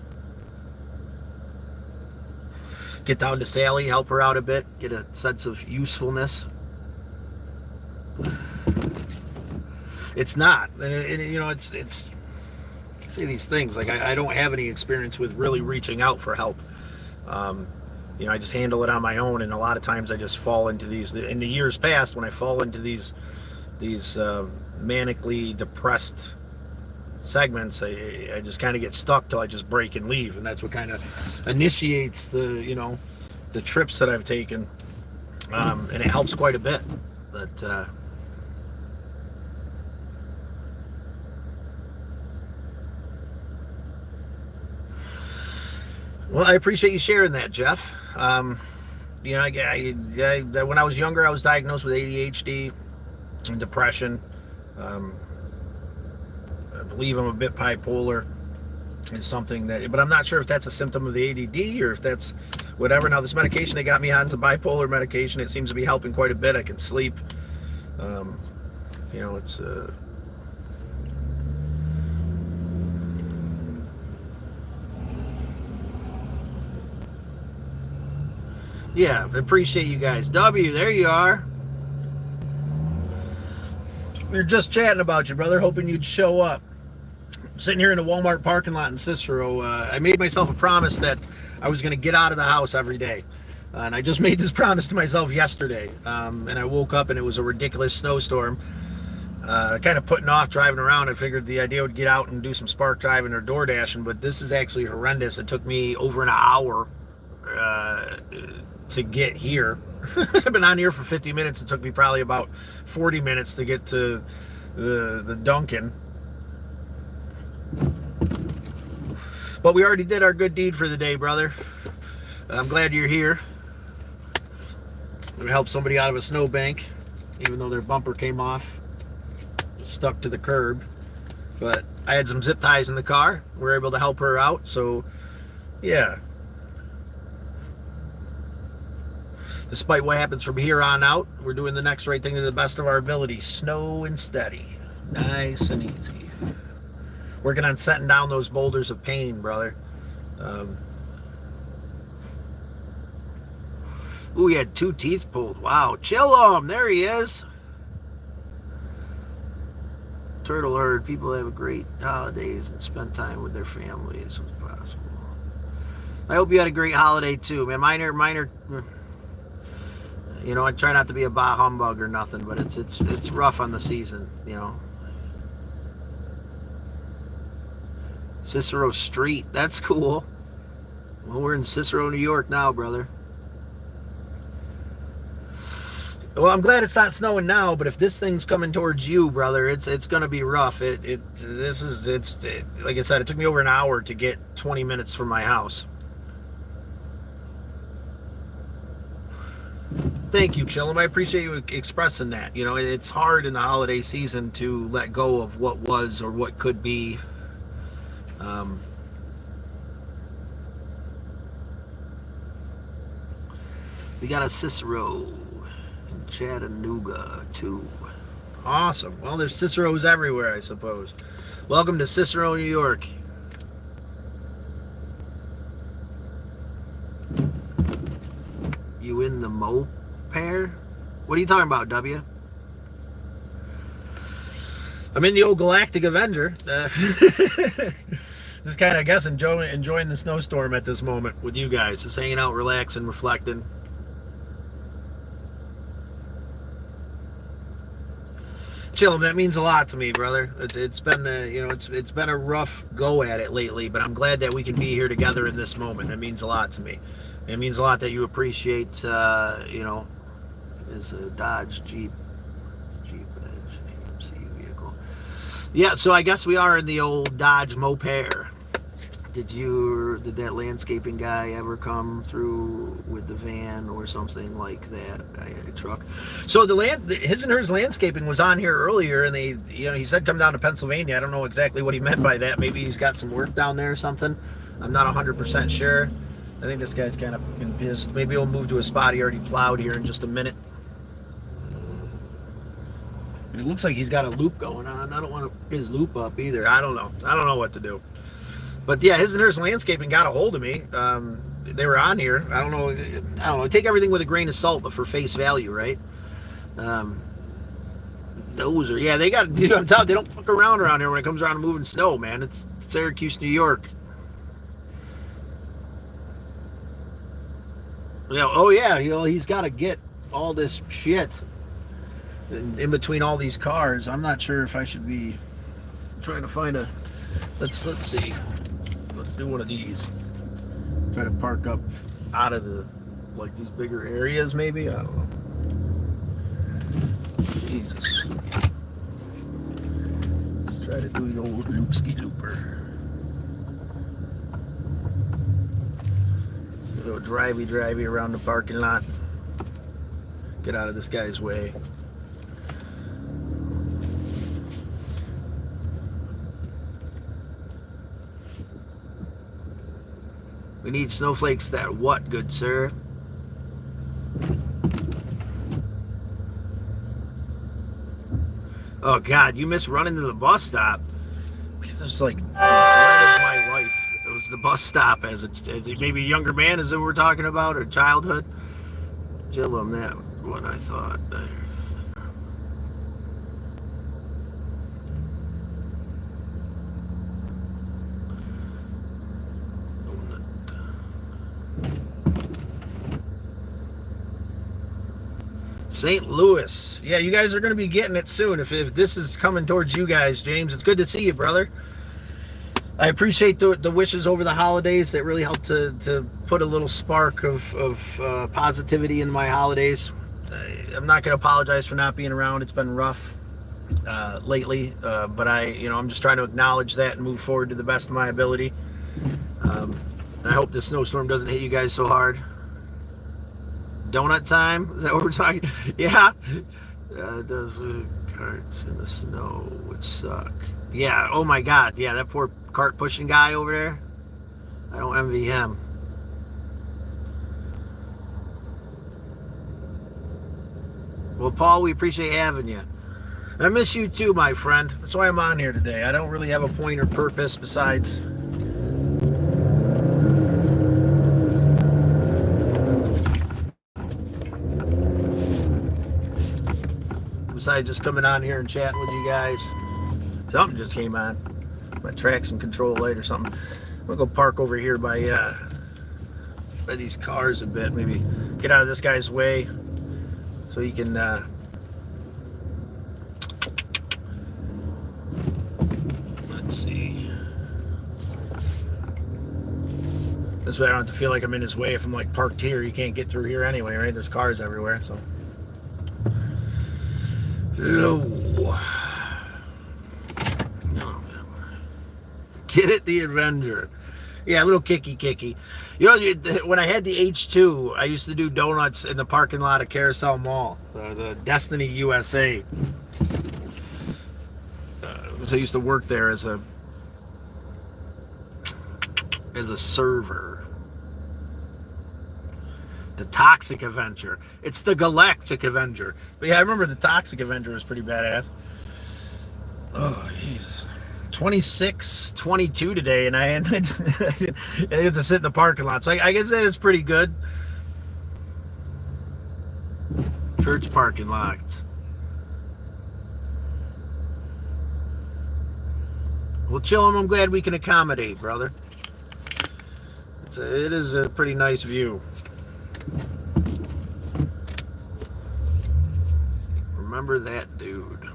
get down to Sally, help her out a bit, get a sense of usefulness. It's not, and you know, it's I say these things like I don't have any experience with really reaching out for help. You know, I just handle it on my own, and a lot of times I just fall into these. In the years past, when I fall into these manically depressed segments, I just kind of get stuck till I just break and leave, and that's what kind of initiates the, you know, the trips that I've taken, and it helps quite a bit. But well, I appreciate you sharing that, Jeff. You know, I when I was younger, I was diagnosed with ADHD and depression. I believe I'm a bit bipolar. It's something that, but I'm not sure if that's a symptom of the ADD or if that's whatever. Now, this medication they got me on, is a bipolar medication. It seems to be helping quite a bit. I can sleep. You know, it's yeah, appreciate you guys. W, there you are. We were just chatting about you, brother, hoping you'd show up. I'm sitting here in a Walmart parking lot in Cicero. I made myself a promise that I was going to get out of the house every day. And I just made this promise to myself yesterday. And I woke up and it was a ridiculous snowstorm. Kind of putting off driving around. I figured the idea would get out and do some spark driving or door dashing, but this is actually horrendous. It took me over an hour to get here. I've been on here for 50 minutes. It took me probably about 40 minutes to get to the Dunkin'. But we already did our good deed for the day, brother. I'm glad you're here. We helped somebody out of a snowbank, even though their bumper came off. stuck to the curb. But I had some zip ties in the car. We were able to help her out. So, yeah. Despite what happens from here on out, we're doing the next right thing to the best of our ability. Slow and steady. Nice and easy. Working on setting down those boulders of pain, brother. Ooh, he had 2 teeth pulled. Wow. Chill him. There he is. Turtle herd. People have great holidays and spend time with their families as possible. I hope you had a great holiday too, man. Mine are. You know, I try not to be a bah humbug or nothing, but it's rough on the season, you know. Cicero Street. That's cool. Well, we're in Cicero, New York now, brother. Well, I'm glad it's not snowing now, but if this thing's coming towards you, brother, it's gonna be rough. Like I said, it took me over an hour to get 20 minutes from my house. Thank you, Chillum. I appreciate you expressing that. You know, it's hard in the holiday season to let go of what was or what could be. We got a Cicero in Chattanooga, too. Awesome. Well, there's Ciceros everywhere, I suppose. Welcome to Cicero, New York. You in the Mo pair? What are you talking about, W? I'm in the old Galactic Avenger. Just kind of, I guess, enjoying the snowstorm at this moment with you guys. Just hanging out, relaxing, reflecting. Chill, that means a lot to me, brother. It's been, it's been a rough go at it lately, but I'm glad that we can be here together in this moment. It means a lot to me. It means a lot that you appreciate, is a Dodge Jeep Edge AMC vehicle. Yeah, so I guess we are in the old Dodge Mopar. Did that landscaping guy ever come through with the van or something like that? A truck. So his and hers landscaping was on here earlier, and he said come down to Pennsylvania. I don't know exactly what he meant by that. Maybe he's got some work down there or something. I'm not 100% sure. I think this guy's kind of been pissed. Maybe he'll move to a spot he already plowed here in just a minute. And it looks like he's got a loop going on. I don't want to get his loop up either. I don't know. I don't know what to do. But yeah, his and hers landscaping got a hold of me. They were on here. I don't know. Take everything with a grain of salt, but for face value, right? Those are, yeah, they got, dude, I'm telling you, they don't fuck around here when it comes around to moving snow, man. It's Syracuse, New York. Yeah, oh yeah, he's got to get all this shit in between all these cars. I'm not sure if I should be trying to find a, let's see. Let's do one of these. Try to park up out of the, like, these bigger areas maybe. I don't know. Jesus. Let's try to do the old loopski looper. A little drivey around the parking lot. Get out of this guy's way. We need snowflakes that what, good sir? Oh God, you miss running to the bus stop. It was like the dread of my life. It was the bus stop as maybe a younger man, as we're talking about, or childhood. Jill on that one, I thought. St. Louis. Yeah, you guys are going to be getting it soon. If this is coming towards you guys, James, it's good to see you, brother. I appreciate the wishes over the holidays. That really helped to put a little spark of positivity in my holidays. I'm not going to apologize for not being around. It's been rough lately, but I'm just trying to acknowledge that and move forward to the best of my ability. I hope this snowstorm doesn't hit you guys so hard. Donut time? Is that what we're talking? Yeah. Does Carts in the snow would suck. Yeah, oh my God. Yeah, that poor cart pushing guy over there. I don't envy him. Well, Paul, we appreciate having you. I miss you too, my friend. That's why I'm on here today. I don't really have a point or purpose besides just coming on here and chatting with you guys. Something just came on. My traction control light or something. I'm gonna go park over here by these cars a bit. Maybe get out of this guy's way so he can let's see. This way I don't have to feel like I'm in his way. If I'm like parked here, you can't get through here anyway, right? There's cars everywhere, so. Low. Get it, the Avenger. Yeah, a little kicky. You know, when I had the H2, I used to do donuts in the parking lot of Carousel Mall, the Destiny USA. So I used to work there as a server. The Toxic Avenger. It's the Galactic Avenger. But yeah, I remember the Toxic Avenger was pretty badass. Oh, Jesus. 26, 22 today, and I had to sit in the parking lot. So I guess that is pretty good. Church parking lots. Well, Chillum, I'm glad we can accommodate, brother. It is a pretty nice view. Remember that dude.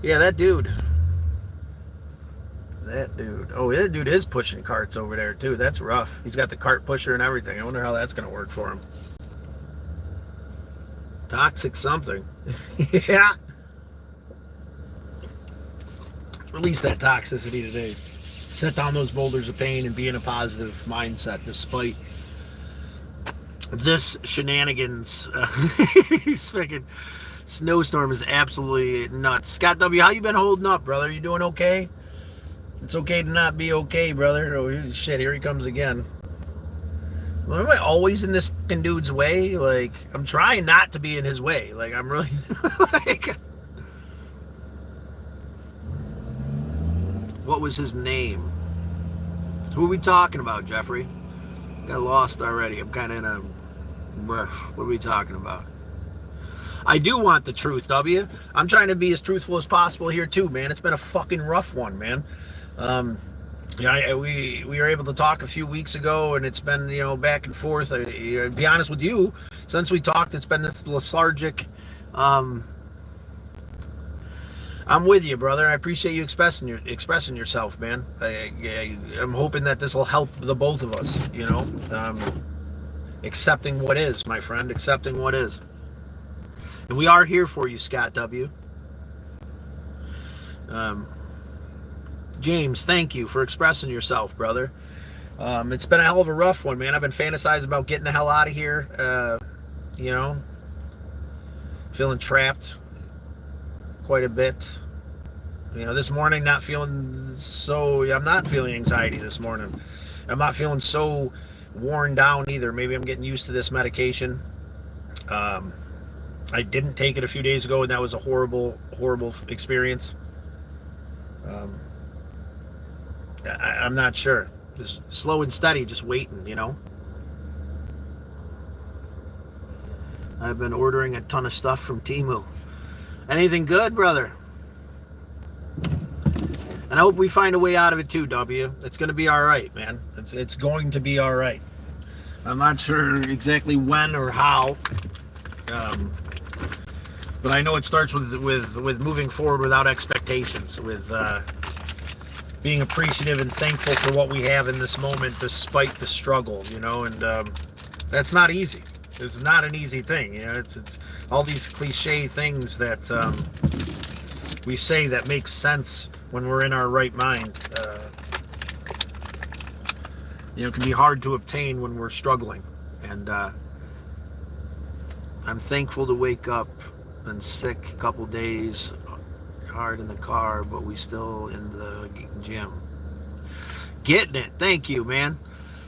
Yeah, that dude. Oh, that dude is pushing carts over there, too. That's rough. He's got the cart pusher and everything. I wonder how that's going to work for him. Toxic something. Yeah. Release that toxicity today. Set down those boulders of pain and be in a positive mindset despite this shenanigans. He's freaking... Snowstorm is absolutely nuts. Scott W., how you been holding up, brother? You doing okay? It's okay to not be okay, brother. Oh, shit, here he comes again. Well, am I always in this fucking dude's way? Like, I'm trying not to be in his way. Like, I'm really... like... What was his name? Who are we talking about, Jeffrey? Got lost already. I'm kind of in a... What are we talking about? I do want the truth, W. I'm trying to be as truthful as possible here too, man. It's been a fucking rough one, man. Yeah, we were able to talk a few weeks ago, and it's been, you know, back and forth. To be honest with you, since we talked, it's been this lethargic. I'm with you, brother. I appreciate you expressing yourself, man. I'm hoping that this will help the both of us, you know. Accepting what is, my friend. Accepting what is. And we are here for you, Scott W. James, thank you for expressing yourself, brother. It's been a hell of a rough one, man. I've been fantasizing about getting the hell out of here. You know, feeling trapped quite a bit. You know, this morning I'm not feeling anxiety this morning. I'm not feeling so worn down either. Maybe I'm getting used to this medication. I didn't take it a few days ago, and that was a horrible experience. I'm not sure. Just slow and steady, just waiting, you know. I've been ordering a ton of stuff from Temu. Anything good, brother? And I hope we find a way out of it too, W. It's going to be all right, man. It's going to be all right. I'm not sure exactly when or how. But I know it starts with moving forward without expectations, with being appreciative and thankful for what we have in this moment despite the struggle, you know, and that's not easy. It's not an easy thing, you know. It's all these cliche things that we say that makes sense when we're in our right mind. You know, it can be hard to obtain when we're struggling, and I'm thankful to wake up Been sick a couple days, hard in the car, but we still in the gym. Getting it. Thank you, man.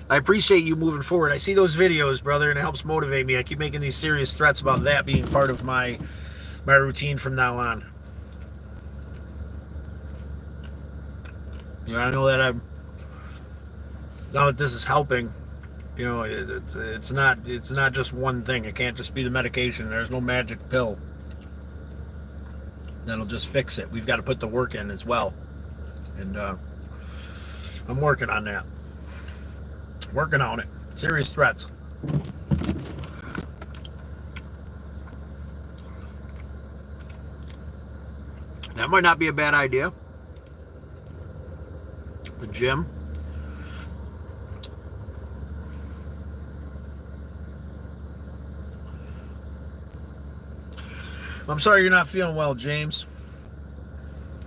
I appreciate you moving forward. I see those videos, brother, and it helps motivate me. I keep making these serious threats about that being part of my routine from now on. You know, I know that now that this is helping, you know, it's not just one thing. It can't just be the medication. There's no magic pill that'll just fix it. We've got to put the work in as well. And I'm working on that. Working on it. Serious threats. That might not be a bad idea. The gym. I'm sorry you're not feeling well, James.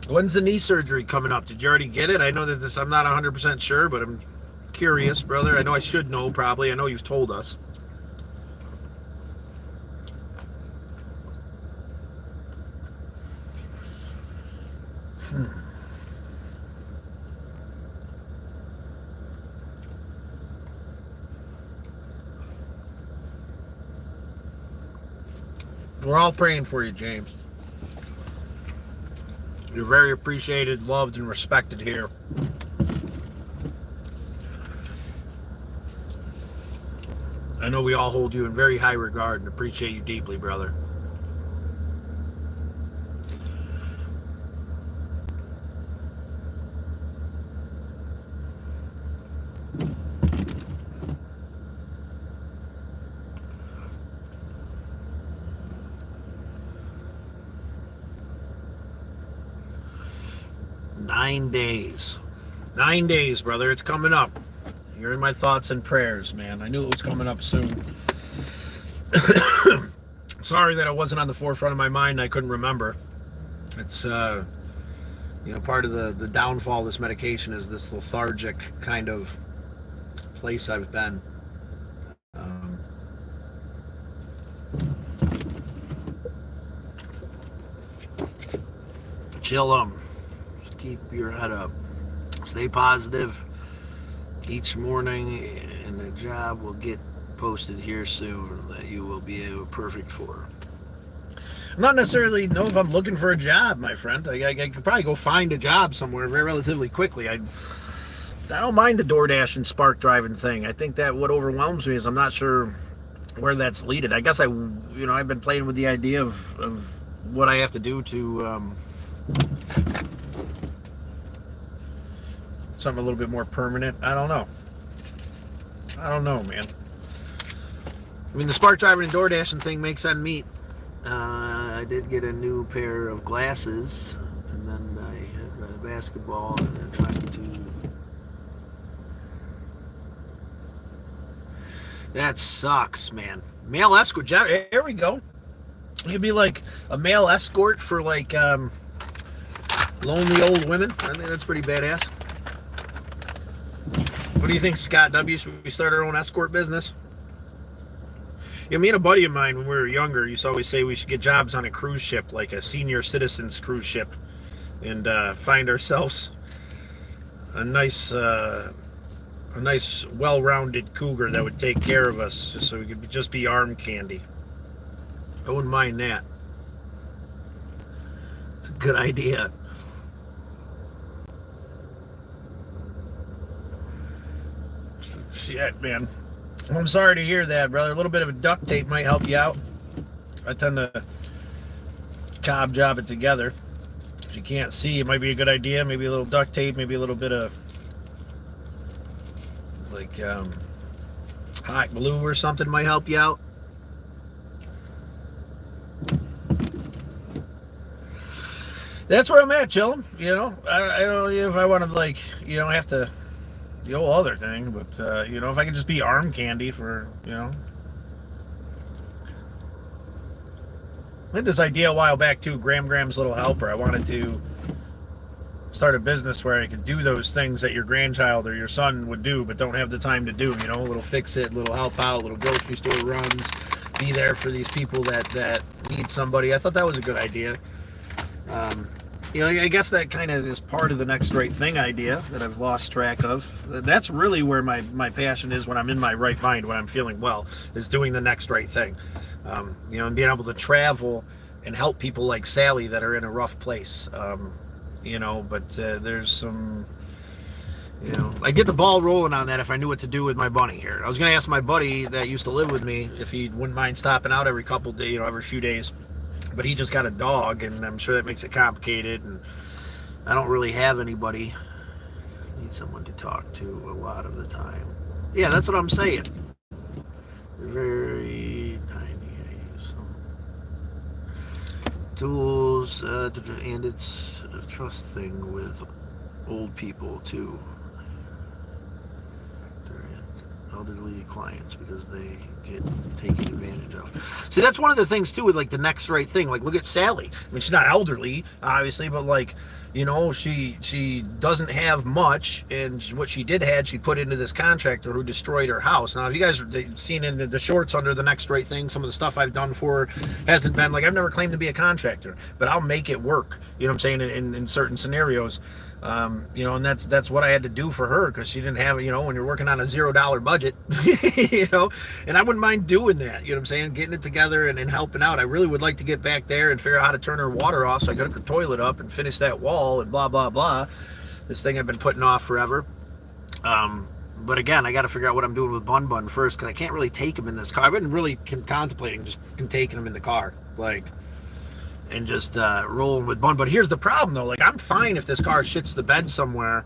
When's the knee surgery coming up? Did you already get it? I know that this, I'm not 100% sure, but I'm curious, brother. I know I should know, probably. I know you've told us. We're all praying for you, James. You're very appreciated, loved, and respected here. I know we all hold you in very high regard and appreciate you deeply, brother. Nine days, brother. It's coming up. You're in my thoughts and prayers, man. I knew it was coming up soon. Sorry that it wasn't on the forefront of my mind. I couldn't remember. It's, you know, part of the downfall of this medication is this lethargic kind of place I've been. Chill, just keep your head up. Stay positive. Each morning, and the job will get posted here soon that you will be perfect for. I'm not necessarily know if I'm looking for a job, my friend. I could probably go find a job somewhere very relatively quickly. I don't mind the DoorDash and Spark driving thing. I think that what overwhelms me is I'm not sure where that's leaded. I guess I've been playing with the idea of what I have to do to something a little bit more permanent. I don't know, man. I mean, the Spark driving and DoorDashing thing makes ends meet. I did get a new pair of glasses, and then I had a basketball, and then trying to... That sucks, man. Male escort job. There we go. You could be like a male escort for like lonely old women. I think that's pretty badass. What do you think, Scott W? Should we start our own escort business? You know, me and a buddy of mine, when we were younger, used to always say we should get jobs on a cruise ship, like a senior citizens cruise ship, and find ourselves a nice, well-rounded cougar that would take care of us, just so we could just be arm candy. I wouldn't mind that. It's a good idea. Shit, man. I'm sorry to hear that, brother. A little bit of a duct tape might help you out. I tend to cob job it together. If you can't see, it might be a good idea. Maybe a little duct tape, maybe a little bit of like hot glue or something might help you out. That's where I'm at, chilling. You know, I don't know if I want to, like, you know, have to the whole other thing, but you know, if I could just be arm candy for, you know. I had this idea a while back too, Gram's Little Helper. I wanted to start a business where I could do those things that your grandchild or your son would do but don't have the time to do, you know, a little fix it, little help out, little grocery store runs, be there for these people that need somebody. I thought that was a good idea. I guess that kind of is part of the next right thing idea that I've lost track of. That's really where my passion is when I'm in my right mind, when I'm feeling well, is doing the next right thing. And being able to travel and help people like Sally that are in a rough place. But there's some, I get the ball rolling on that if I knew what to do with my bunny here. I was going to ask my buddy that used to live with me if he wouldn't mind stopping out every couple days, every few days. But he just got a dog, and I'm sure that makes it complicated, and I don't really have anybody. Need someone to talk to a lot of the time. Yeah, that's what I'm saying. They're very tiny. I use some tools, and it's a trust thing with old people, too. Elderly clients, because they get taken advantage of. See, that's one of the things too with like the next right thing. Like, look at Sally. I mean, she's not elderly, obviously, but like, she doesn't have much, and what she did had, she put into this contractor who destroyed her house. Now, if you guys have seen in the shorts under the next right thing, some of the stuff I've done for her hasn't been like, I've never claimed to be a contractor, but I'll make it work. You know what I'm saying? In certain scenarios. And that's what I had to do for her, because she didn't have, when you're working on a $0 budget, and I wouldn't mind doing that, I'm saying, getting it together and helping out. I really would like to get back there and figure out how to turn her water off so I could hook her toilet up and finish that wall and blah, blah, blah. This thing I've been putting off forever. But again, I got to figure out what I'm doing with Bun first, because I can't really take him in this car. I've been really contemplating just taking him in the car, and just rolling with Bun. But here's the problem, though. Like, I'm fine if this car shits the bed somewhere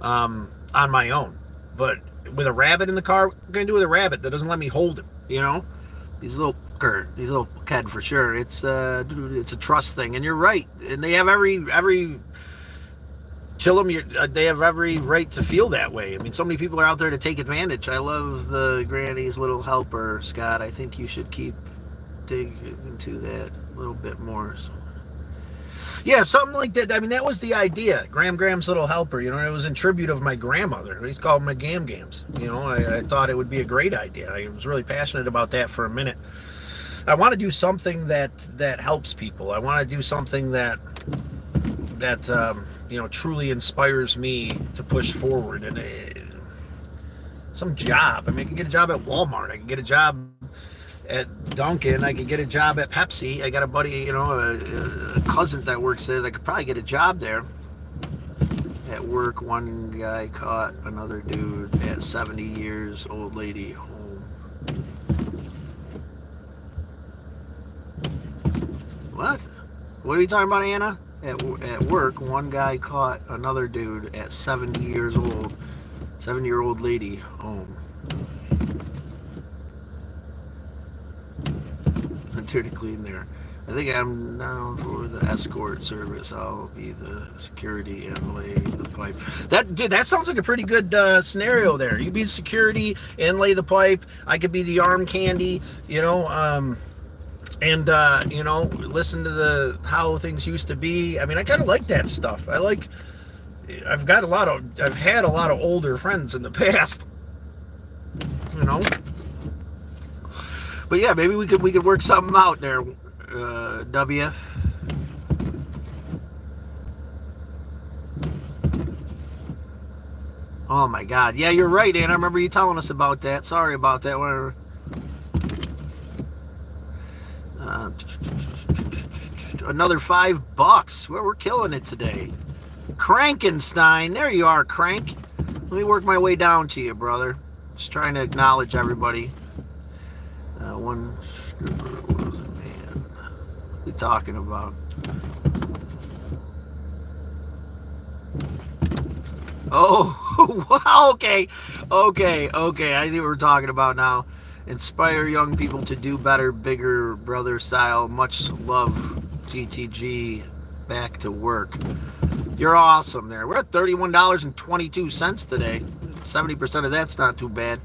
on my own. But with a rabbit in the car, what am I going to do with a rabbit that doesn't let me hold him, He's a little kid for sure. It's a trust thing. And you're right. And they have every Chillum, they have every right to feel that way. I mean, so many people are out there to take advantage. I love the Granny's Little Helper, Scott. I think you should keep digging into that a little bit more. So, yeah, something like that. I mean, that was the idea. Graham's Little Helper. It was in tribute of my grandmother. He's called my Gams. I thought it would be a great idea. I was really passionate about that for a minute. I want to do something that helps people. I want to do something that truly inspires me to push forward. And some job. I mean, I can get a job at Walmart. I can get a job at Dunkin'. I could get a job at Pepsi. I got a buddy, a cousin that works there. I could probably get a job there. At work, one guy caught another dude at 70 years old lady home. What? What are you talking about, Anna? At work, one guy caught another dude at 70 years old, 7-year-old lady home. To clean there. I think I'm down for the escort service. I'll be the security and lay the pipe. That sounds like a pretty good scenario there. You be the security and lay the pipe. I could be the arm candy, and listen to how things used to be. I mean, I kind of like that stuff. I've had a lot of older friends in the past, But yeah, maybe we could work something out there, W. Oh my God, yeah, you're right, Ann. I remember you telling us about that. Sorry about that. Another $5. We're killing it today. Crankenstein, there you are, Crank. Let me work my way down to you, brother. Just trying to acknowledge everybody. One scooper was a man. What are you talking about? Oh, wow, okay. I see what we're talking about now. Inspire young people to do better, bigger brother style. Much love, GTG. Back to work. You're awesome there. We're at $31.22 today. 70% of that's not too bad.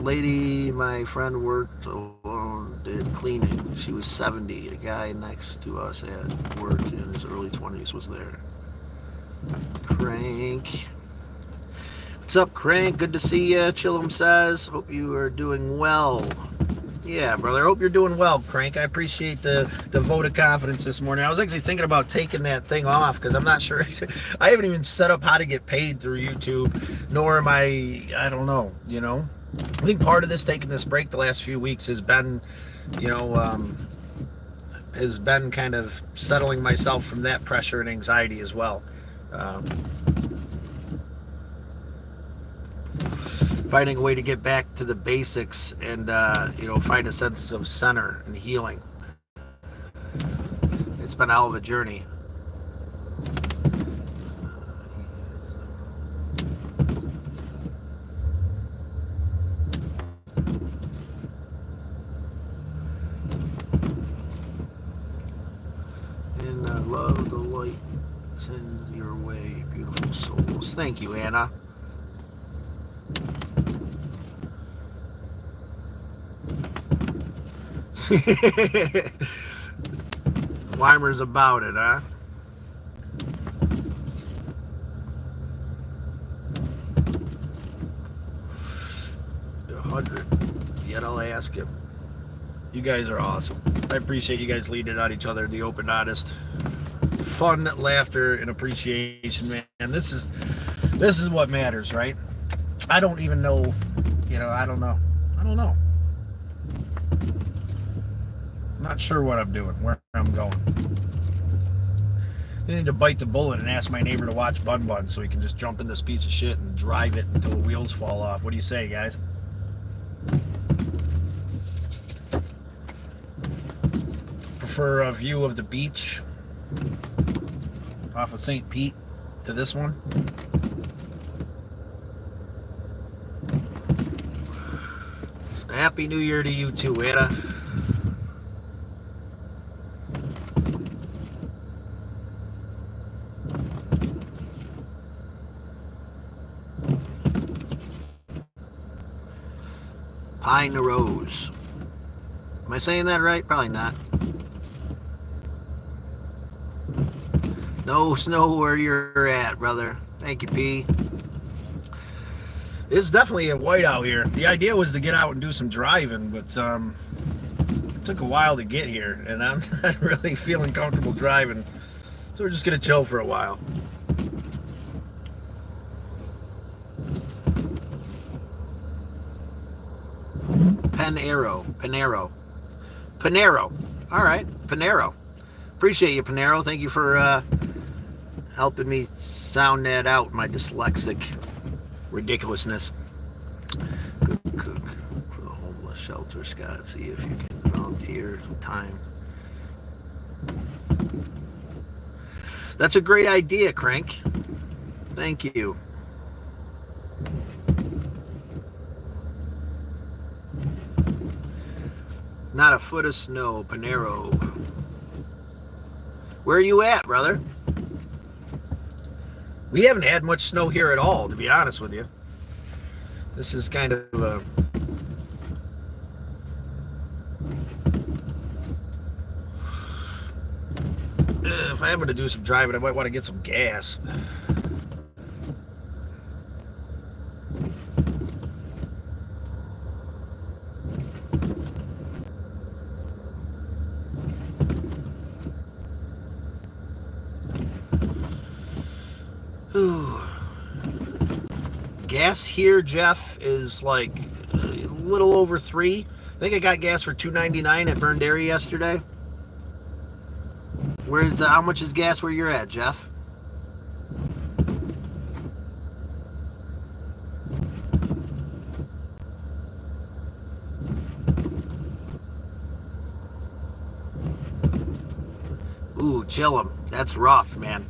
Lady, my friend worked alone, did cleaning. She was 70. A guy next to us at work in his early 20s was there. Crank. What's up, Crank? Good to see you. Chillum says, hope you are doing well. Yeah, brother. I hope you're doing well, Crank. I appreciate the vote of confidence this morning. I was actually thinking about taking that thing off because I'm not sure. I haven't even set up how to get paid through YouTube, nor am I don't know, you know. I think part of this, taking this break the last few weeks, has been, you know, has been kind of settling myself from that pressure and anxiety as well. Finding a way to get back to the basics and, you know, find a sense of center and healing. It's been a hell of a journey. And I love the light sends your way, beautiful souls. Thank you, Anna. Weimer's about it, huh? $100. Yet I'll ask him. You guys are awesome. I appreciate you guys leading on each other, the open, honest, fun, laughter, and appreciation, man. This is what matters, right? I don't even know, you know, I don't know. I'm not sure what I'm doing, where I'm going. I need to bite the bullet and ask my neighbor to watch Bun Bun so he can just jump in this piece of shit and drive it until the wheels fall off. What do you say, guys? Prefer a view of the beach off of St. Pete to this one? Happy New Year to you too, Anna. Pine Rose. Am I saying that right? Probably not. No snow where you're at, brother. Thank you, P. It's definitely a whiteout here. The idea was to get out and do some driving, but it took a while to get here, and I'm not really feeling comfortable driving. So we're just gonna chill for a while. Panero. All right, Panero. Appreciate you, Panero. Thank you for helping me sound that out, my dyslexic ridiculousness. Good cook for the homeless shelter, Scott. See if you can volunteer some time. That's a great idea, Crank. Thank you. Not a foot of snow, Panero. Where are you at, brother? We haven't had much snow here at all, to be honest with you. This is kind of a... If I am going to do some driving, I might want to get some gas. Gas here, Jeff, is like a little over $3. I think I got gas for $2.99 at Burned Dairy yesterday. How much is gas where you're at, Jeff? Ooh, chill 'em. That's rough, man.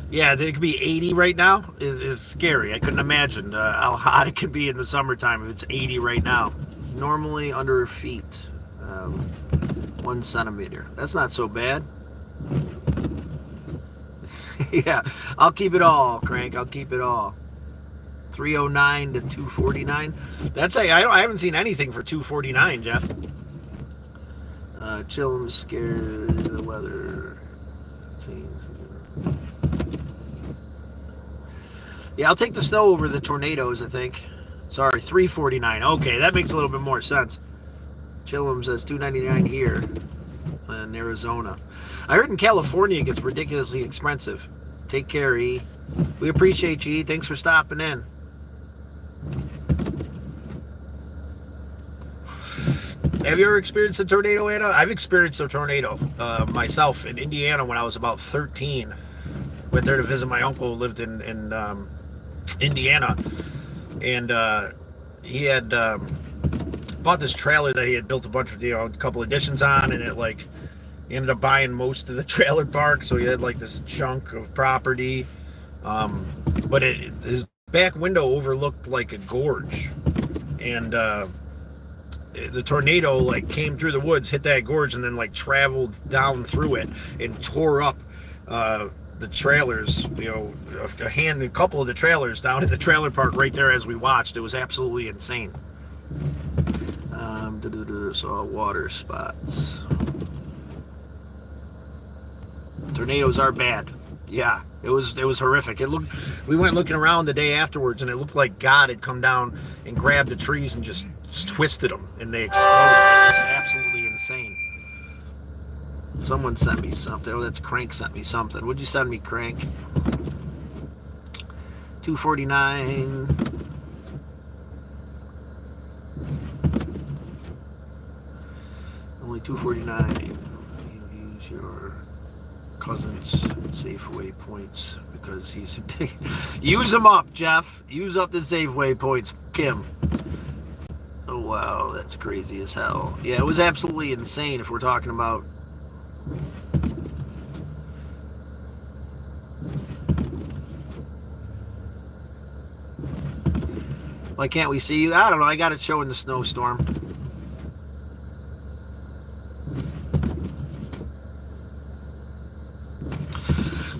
Yeah, it could be 80 right now. Is scary. I couldn't imagine how hot it could be in the summertime if it's 80 right now. Normally under feet, 1 centimeter. That's not so bad. Yeah, I'll keep it all, Crank. I'll keep it all. 309 to 249. That's I haven't seen anything for 249, Jeff. Chill and scared the weather. Yeah, I'll take the snow over the tornadoes, I think. Sorry, 349. Okay, that makes a little bit more sense. Chillum says $2.99 here in Arizona. I heard in California it gets ridiculously expensive. Take care, E. We appreciate you, E. Thanks for stopping in. Have you ever experienced a tornado, Anna? I've experienced a tornado myself in Indiana when I was about 13. Went there to visit my uncle who lived in Indiana. And he had bought this trailer that he had built a bunch of, a couple additions on, and he ended up buying most of the trailer park, so he had like this chunk of property. But his back window overlooked like a gorge, and the tornado came through the woods, hit that gorge, and then traveled down through it and tore up the trailers, a couple of the trailers down in the trailer park right there as we watched. It was absolutely insane. Saw water spots. Tornadoes are bad. Yeah, it was horrific. We went looking around the day afterwards, and it looked like God had come down and grabbed the trees and just twisted them, and they exploded. It was absolutely insane. Someone sent me something. Oh, that's Crank sent me something. What'd you send me, Crank? $2.49. Only $2.49. You use your cousin's Safeway points because he's use them up, Jeff. Use up the Safeway points, Kim. Oh wow, that's crazy as hell. Yeah, it was absolutely insane. If we're talking about why can't we see you? I don't know. I got it showing the snowstorm.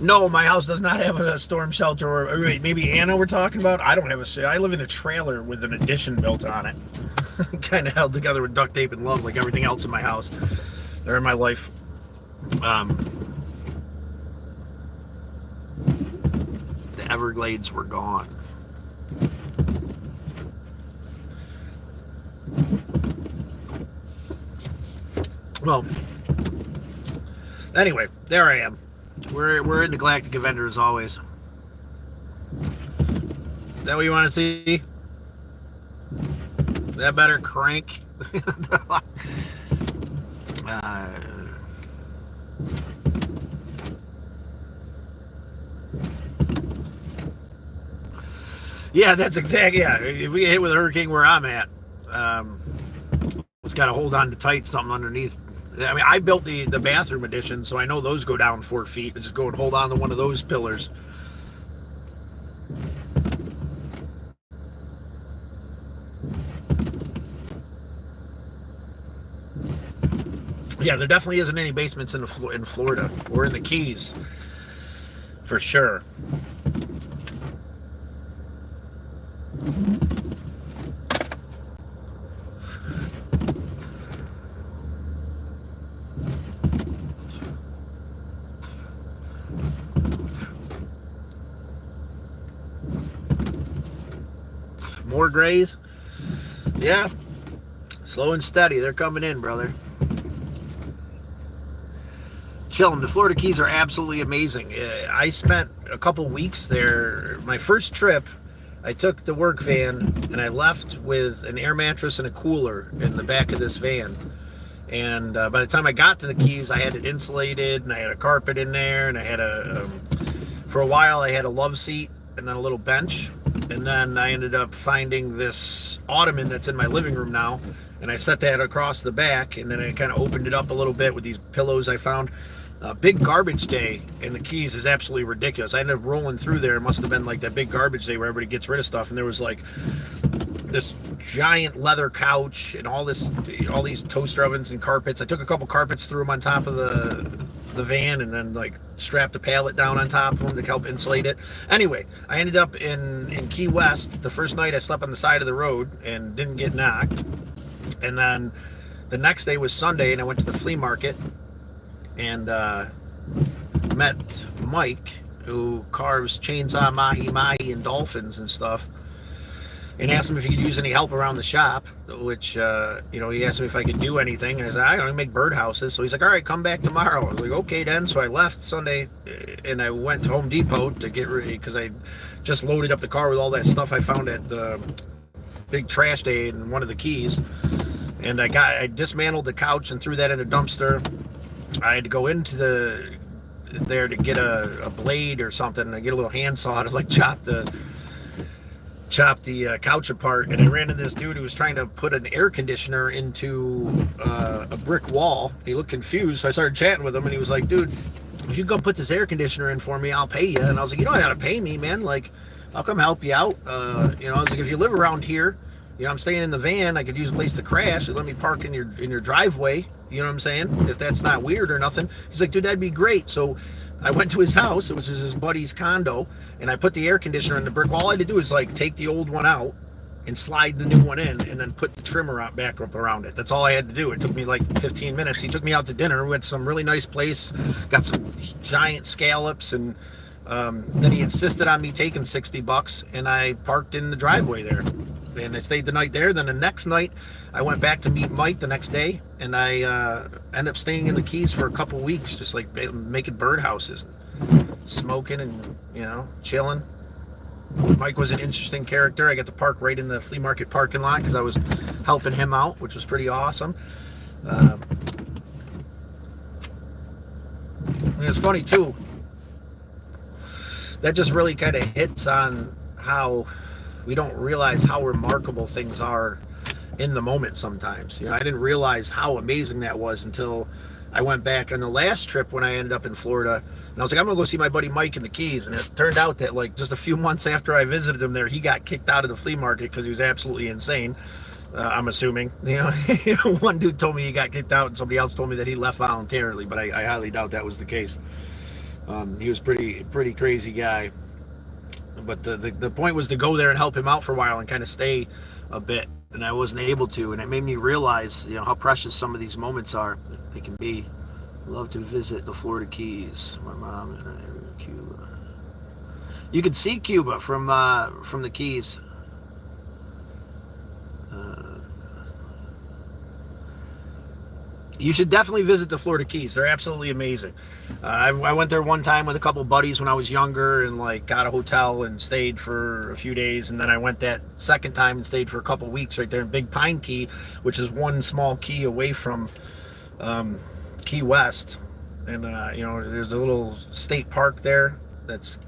No, my house does not have a storm shelter. Or maybe Anna we're talking about. I don't have I live in a trailer with an addition built on it. Kind of held together with duct tape and love, like everything else in my house or in my life. The Everglades were gone. Well, anyway, there I am. We're in the Galactic Avenger as always. Is that what you want to see? Is that better, Crank? Yeah, that's exactly. Yeah, if we get hit with a hurricane where I'm at, it's got to hold on to tight something underneath. I mean, I built the bathroom addition, so I know those go down 4 feet. I just go and hold on to one of those pillars. Yeah, there definitely isn't any basements in Florida or in the Keys, for sure. More grays? Yeah. Slow and steady. They're coming in, brother. Chillum. The Florida Keys are absolutely amazing. I spent a couple weeks there. My first trip, I took the work van and I left with an air mattress and a cooler in the back of this van. And by the time I got to the Keys, I had it insulated and I had a carpet in there, and I had for a while I had a love seat and then a little bench. And then I ended up finding this ottoman that's in my living room now, and I set that across the back, and then I kind of opened it up a little bit with these pillows I found. Big garbage day in the Keys is absolutely ridiculous. I ended up rolling through there. It must have been like that big garbage day where everybody gets rid of stuff, and there was like this giant leather couch and all these toaster ovens and carpets. I took a couple carpets, threw them on top of the van, and then like strapped a pallet down on top of them to help insulate it. Anyway, I ended up in Key West. The first night I slept on the side of the road and didn't get knocked. And then the next day was Sunday, and I went to the flea market and met Mike, who carves chainsaw mahi-mahi and dolphins and stuff. and asked him if he could use any help around the shop, which, he asked me if I could do anything. And I said, I don't make birdhouses. So he's like, all right, come back tomorrow. I was like, okay, then. So I left Sunday and I went to Home Depot to get ready because I just loaded up the car with all that stuff I found at the big trash day and one of the keys. And I dismantled the couch and threw that in a dumpster. I had to go into there to get a blade or something. I get a little handsaw to like chop the couch apart, and I ran into this dude who was trying to put an air conditioner into a brick wall. He looked confused, so I started chatting with him, and he was like, dude, if you go put this air conditioner in for me, I'll pay you. And I was like, you don't gotta pay me, man. Like, I'll come help you out. I was like, if you live around here, I'm staying in the van, I could use a place to crash and let me park in your driveway. You know what I'm saying? If that's not weird or nothing. He's like, dude, that'd be great. So I went to his house, which is his buddy's condo, and I put the air conditioner in the brick. All I had to do is like take the old one out and slide the new one in and then put the trimmer back up around it. That's all I had to do. It took me like 15 minutes. He took me out to dinner. We went to some really nice place, got some giant scallops, and then he insisted on me taking $60, and I parked in the driveway there. And I stayed the night there. Then the next night, I went back to meet Mike the next day, and I ended up staying in the Keys for a couple weeks, just like making birdhouses, smoking and, chilling. Mike was an interesting character. I got to park right in the flea market parking lot because I was helping him out, which was pretty awesome. It's funny, too. That just really kind of hits on how we don't realize how remarkable things are in the moment sometimes. I didn't realize how amazing that was until I went back on the last trip when I ended up in Florida. And I was like, I'm going to go see my buddy Mike in the Keys. And it turned out that like just a few months after I visited him there, he got kicked out of the flea market because he was absolutely insane. I'm assuming. One dude told me he got kicked out and somebody else told me that he left voluntarily, but I highly doubt that was the case. He was pretty crazy guy. But the point was to go there and help him out for a while and kind of stay a bit, and I wasn't able to, and it made me realize how precious some of these moments are. They can be. Love to visit the Florida Keys. My mom and I are in Cuba. You could see Cuba from the Keys. You should definitely visit the Florida Keys. They're absolutely amazing. I went there one time with a couple buddies when I was younger and like got a hotel and stayed for a few days. And then I went that second time and stayed for a couple weeks right there in Big Pine Key, which is one small key away from Key West. And, there's a little state park there that's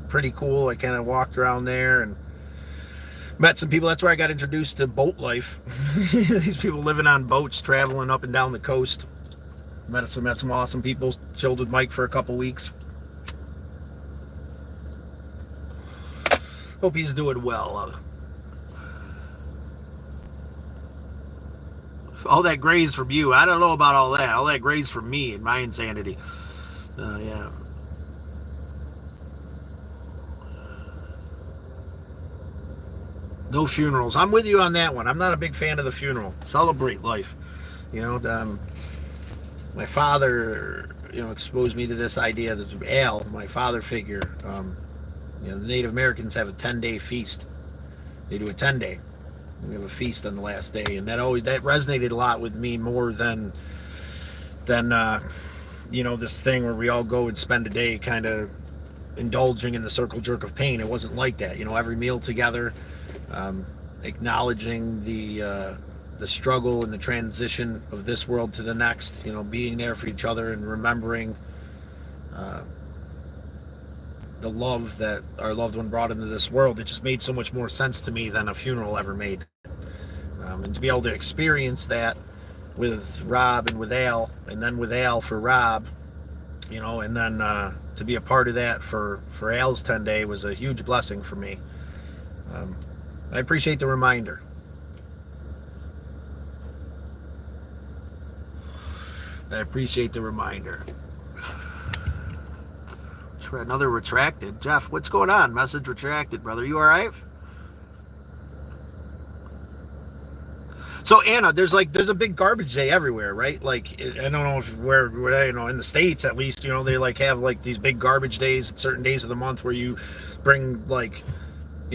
pretty cool. I kind of walked around there and met some people. That's where I got introduced to boat life. These people living on boats, traveling up and down the coast. Met some awesome people. Chilled with Mike for a couple weeks. Hope he's doing well. All that graze from you. I don't know about all that. All that graze from me and my insanity. Yeah. No funerals. I'm with you on that one. I'm not a big fan of the funeral. Celebrate life. My father, exposed me to this idea that Al, my father figure, the Native Americans have a 10-day feast. They do a 10-day. We have a feast on the last day, and that resonated a lot with me more than this thing where we all go and spend a day kind of indulging in the circle jerk of pain. It wasn't like that. Every meal together. Acknowledging the struggle and the transition of this world to the next, being there for each other and remembering the love that our loved one brought into this world. It just made so much more sense to me than a funeral ever made. And to be able to experience that with Rob and with Al, and then with Al for Rob, and then to be a part of that for Al's 10-day was a huge blessing for me. I appreciate the reminder. Another retracted. Jeff, what's going on? Message retracted, brother. You all right? So Anna, there's a big garbage day everywhere, right? Like, I don't know if where in the States at least, they like have like these big garbage days at certain days of the month where you bring like,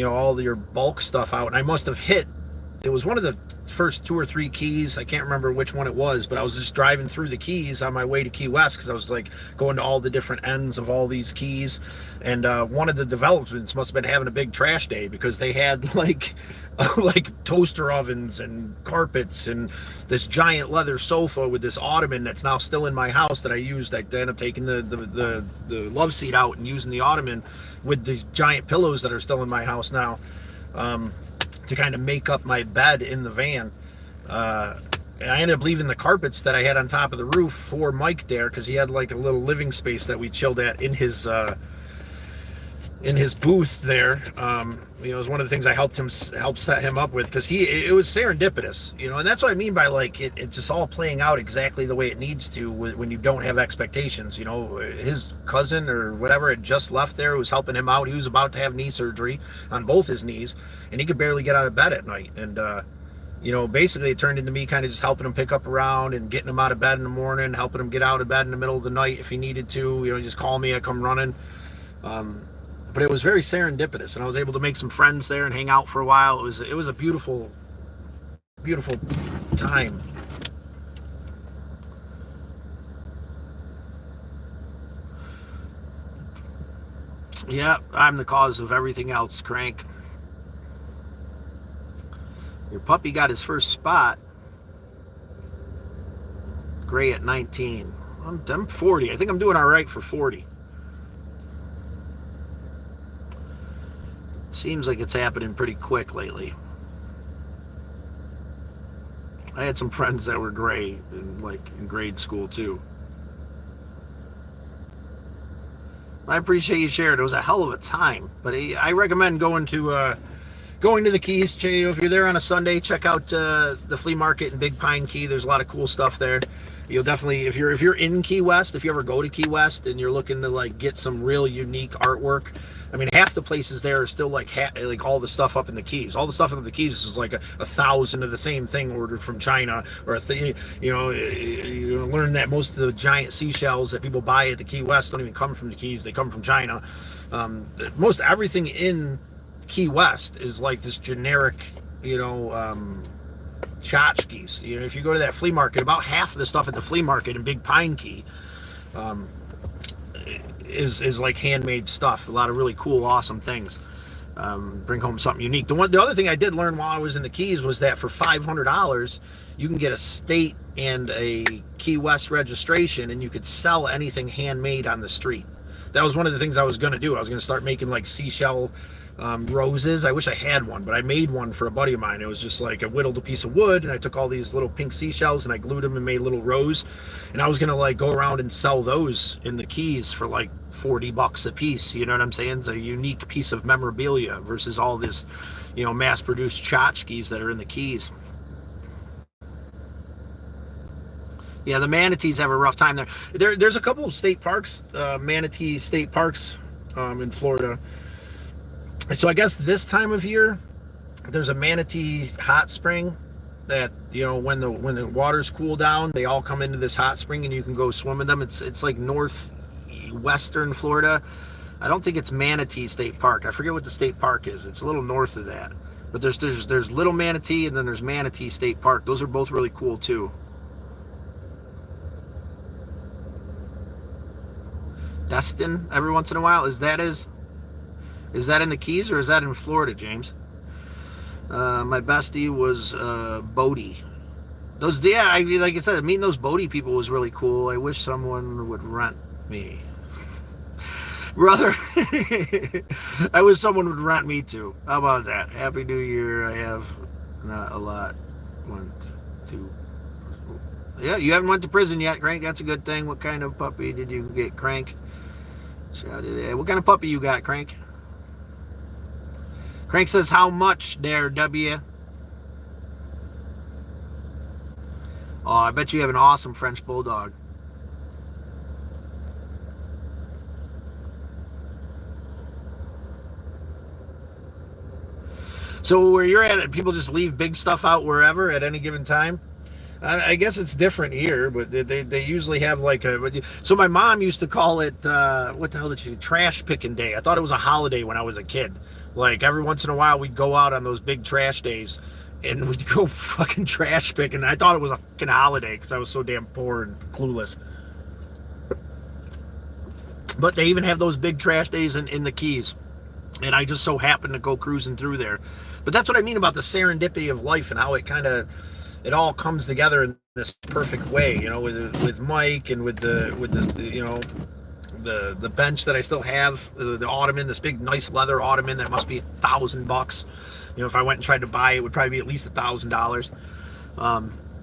all your bulk stuff out. And I must have hit, it was one of the first 2 or 3 keys. I can't remember which one it was, but I was just driving through the keys on my way to Key West because I was like going to all the different ends of all these keys. And one of the developments must have been having a big trash day because they had like like toaster ovens and carpets and this giant leather sofa with this ottoman that's now still in my house that I used. I ended up taking the love seat out and using the ottoman with these giant pillows that are still in my house now. To kind of make up my bed in the van. And I ended up leaving the carpets that I had on top of the roof for Mike there because he had like a little living space that we chilled at in his booth there. It was one of the things I helped set him up with because it was serendipitous, and that's what I mean by like it just all playing out exactly the way it needs to when you don't have expectations. His cousin or whatever had just left there who was helping him out. He was about to have knee surgery on both his knees and he could barely get out of bed at night. And basically it turned into me kind of just helping him pick up around and getting him out of bed in the morning, helping him get out of bed in the middle of the night if he needed to. Just call me, I come running. But it was very serendipitous, and I was able to make some friends there and hang out for a while. It was a beautiful, beautiful time. Yeah, I'm the cause of everything else, Crank. Your puppy got his first spot. Gray at 19. I'm 40. I think I'm doing all right for 40. Seems like it's happening pretty quick lately. I had some friends that were gray in grade school too. I appreciate you sharing. It was a hell of a time, but I recommend going to the Keys. If you're there on a Sunday, check out the flea market in Big Pine Key. There's a lot of cool stuff there. You'll definitely, if you're in Key West, if you ever go to Key West and you're looking to like get some real unique artwork, I mean, half the places there are still like all the stuff up in the Keys. All the stuff in the Keys is like 1,000 of the same thing ordered from China, or you learn that most of the giant seashells that people buy at the Key West don't even come from the Keys; they come from China. Most everything in Key West is like this generic, tchotchkes. If you go to that flea market, about half of the stuff at the flea market in Big Pine Key is like handmade stuff. A lot of really cool, awesome things. Bring home something unique. The other thing I did learn while I was in the Keys was that for $500, you can get a state and a Key West registration, and you could sell anything handmade on the street. That was one of the things I was going to do. I was going to start making like seashell roses. I wish I had one, but I made one for a buddy of mine. It was just like I whittled a piece of wood and I took all these little pink seashells and I glued them and made a little rose. And I was going to like go around and sell those in the Keys for like $40 a piece. You know what I'm saying? It's a unique piece of memorabilia versus all this, mass-produced tchotchkes that are in the Keys. Yeah, the manatees have a rough time there. There's a couple of state parks, manatee state parks in Florida. So I guess this time of year, there's a manatee hot spring that, when the waters cool down, they all come into this hot spring and you can go swim in them. It's like northwestern Florida. I don't think it's Manatee State Park. I forget what the state park is. It's a little north of that. But there's Little Manatee and then there's Manatee State Park. Those are both really cool too. Destin every once in a while. Is that in the Keys or is that in Florida, James? My bestie was Bodie. Like I said, meeting those Bodie people was really cool. I wish someone would rent me. Brother, I wish someone would rent me too. How about that? Happy New Year. I have not a lot. 1, 2. Yeah, you haven't went to prison yet, Crank. That's a good thing. What kind of puppy did you get, Crank? What kind of puppy you got, Crank? Crank says, how much there, W? Oh, I bet you have an awesome French Bulldog. So where you're at, people just leave big stuff out wherever at any given time? I guess it's different here, but they usually have like a. So my mom used to call it what the hell did she? Trash picking day. I thought it was a holiday when I was a kid. Like every once in a while, we'd go out on those big trash days, and we'd go fucking trash picking. I thought it was a fucking holiday because I was so damn poor and clueless. But they even have those big trash days in the Keys, and I just so happened to go cruising through there. But that's what I mean about the serendipity of life and how it all comes together in this perfect way, with Mike and with the bench that I still have, the ottoman, this big nice leather ottoman that must be $1,000. If I went and tried to buy it, it would probably be at least $1,000.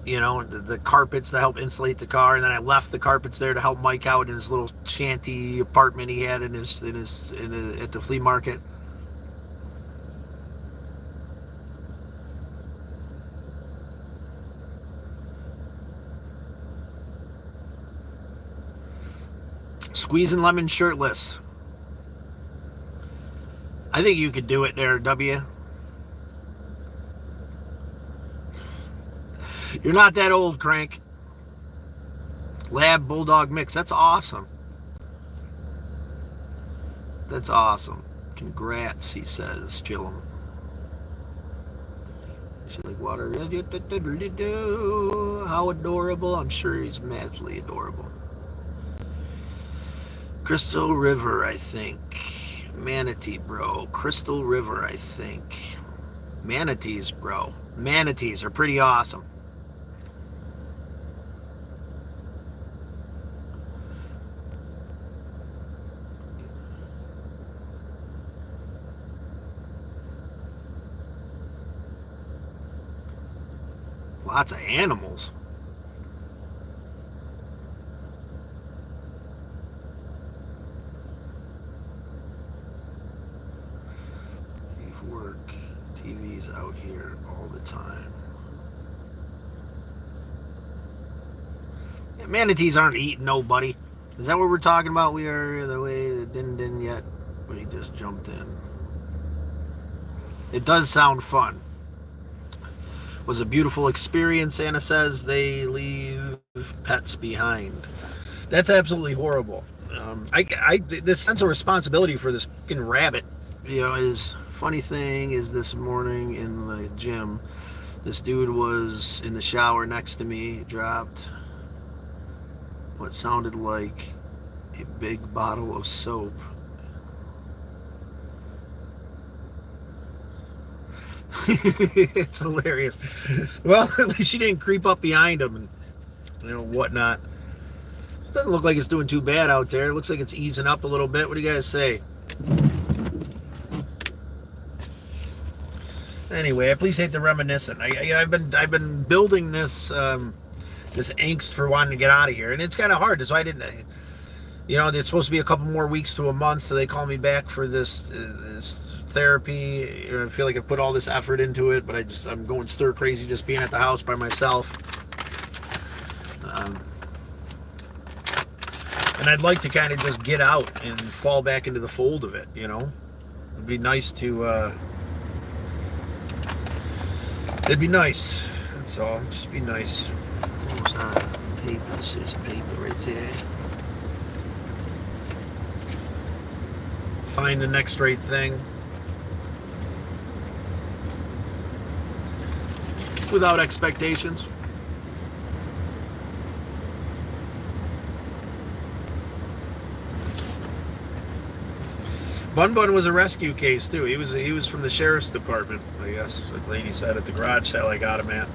The carpets that help insulate the car, and then I left the carpets there to help Mike out in his little shanty apartment he had at the flea market. Squeezing lemon shirtless. I think you could do it there, W. You're not that old, Crank. Lab Bulldog mix. That's awesome. That's awesome. Congrats, he says. Chillum. She's like, water. How adorable. I'm sure he's madly adorable. Crystal River, I think. Manatee, bro. Crystal River, I think. Manatees, bro. Manatees are pretty awesome. Lots of animals. Work. TV's out here all the time. Yeah, manatees aren't eating nobody. Is that what we're talking about? We are the way that didn't yet. We just jumped in. It does sound fun. Was a beautiful experience. Anna says they leave pets behind. That's absolutely horrible. This sense of responsibility for this fucking rabbit, is funny thing is this morning in the gym, this dude was in the shower next to me, dropped what sounded like a big bottle of soap. It's hilarious. Well, at least she didn't creep up behind him and whatnot. It doesn't look like it's doing too bad out there. It looks like it's easing up a little bit. What do you guys say? Anyway, I appreciate the reminiscent. I've been building this this angst for wanting to get out of here, and it's kind of hard. So I didn't. It's supposed to be a couple more weeks to a month, so they call me back for this therapy. I feel like I've put all this effort into it, but I'm going stir crazy just being at the house by myself. And I'd like to kind of just get out and fall back into the fold of it. It'd be nice to. It'd be nice. That's all. It'd just be nice. Almost out of paper. There's paper right there. Find the next right thing. Without expectations. Bun Bun was a rescue case too. He was from the sheriff's department, I guess. Like Lady said at the garage sale I got him at.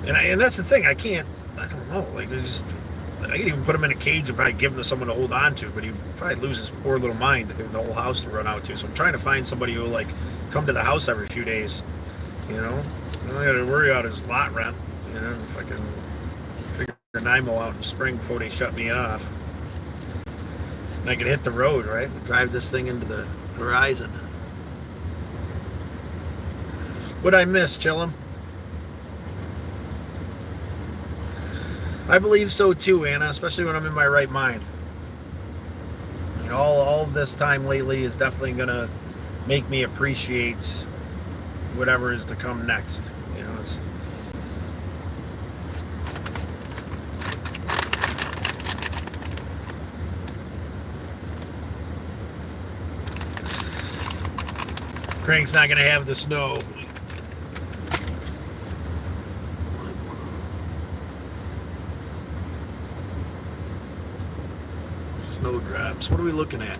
And that's the thing. I don't know. Like I could even put him in a cage and probably give him to someone to hold on to, but he'd probably lose his poor little mind to give the whole house to run out to. So I'm trying to find somebody who will come to the house every few days. I don't got to worry about his lot rent. If I can figure Nimo out in spring before they shut me off. And I could hit the road, right? Drive this thing into the horizon. What'd I miss, Chillum? I believe so too, Anna, especially when I'm in my right mind. All of this time lately is definitely going to make me appreciate whatever is to come next. Crank's not going to have the snow. Snowdrops. What are we looking at?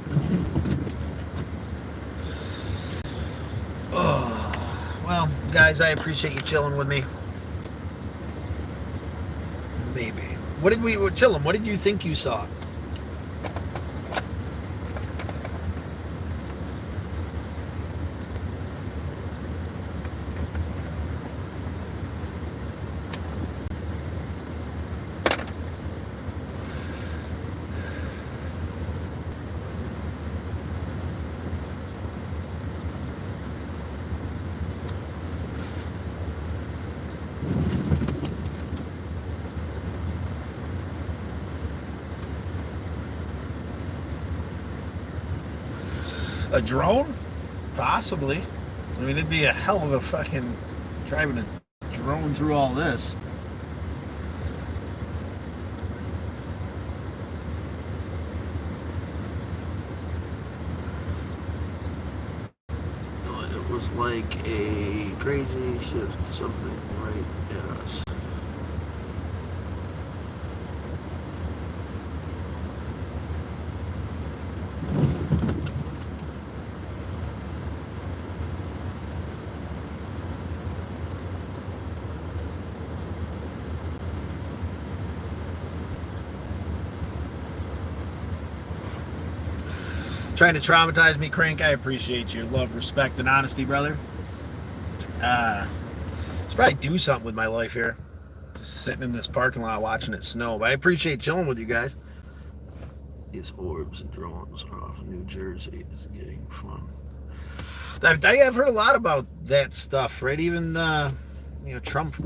Oh, well, guys, I appreciate you chilling with me. Maybe. What did we chilling? What did you think you saw? A drone? Possibly. I mean, it'd be a hell of a fucking driving a drone through all this. It was like a crazy shift, something right at us. Trying to traumatize me, Crank. I appreciate your love, respect, and honesty, brother. Should probably do something with my life here. Just sitting in this parking lot watching it snow. But I appreciate chilling with you guys. These orbs and drones off New Jersey is getting fun. I've heard a lot about that stuff, right? Even Trump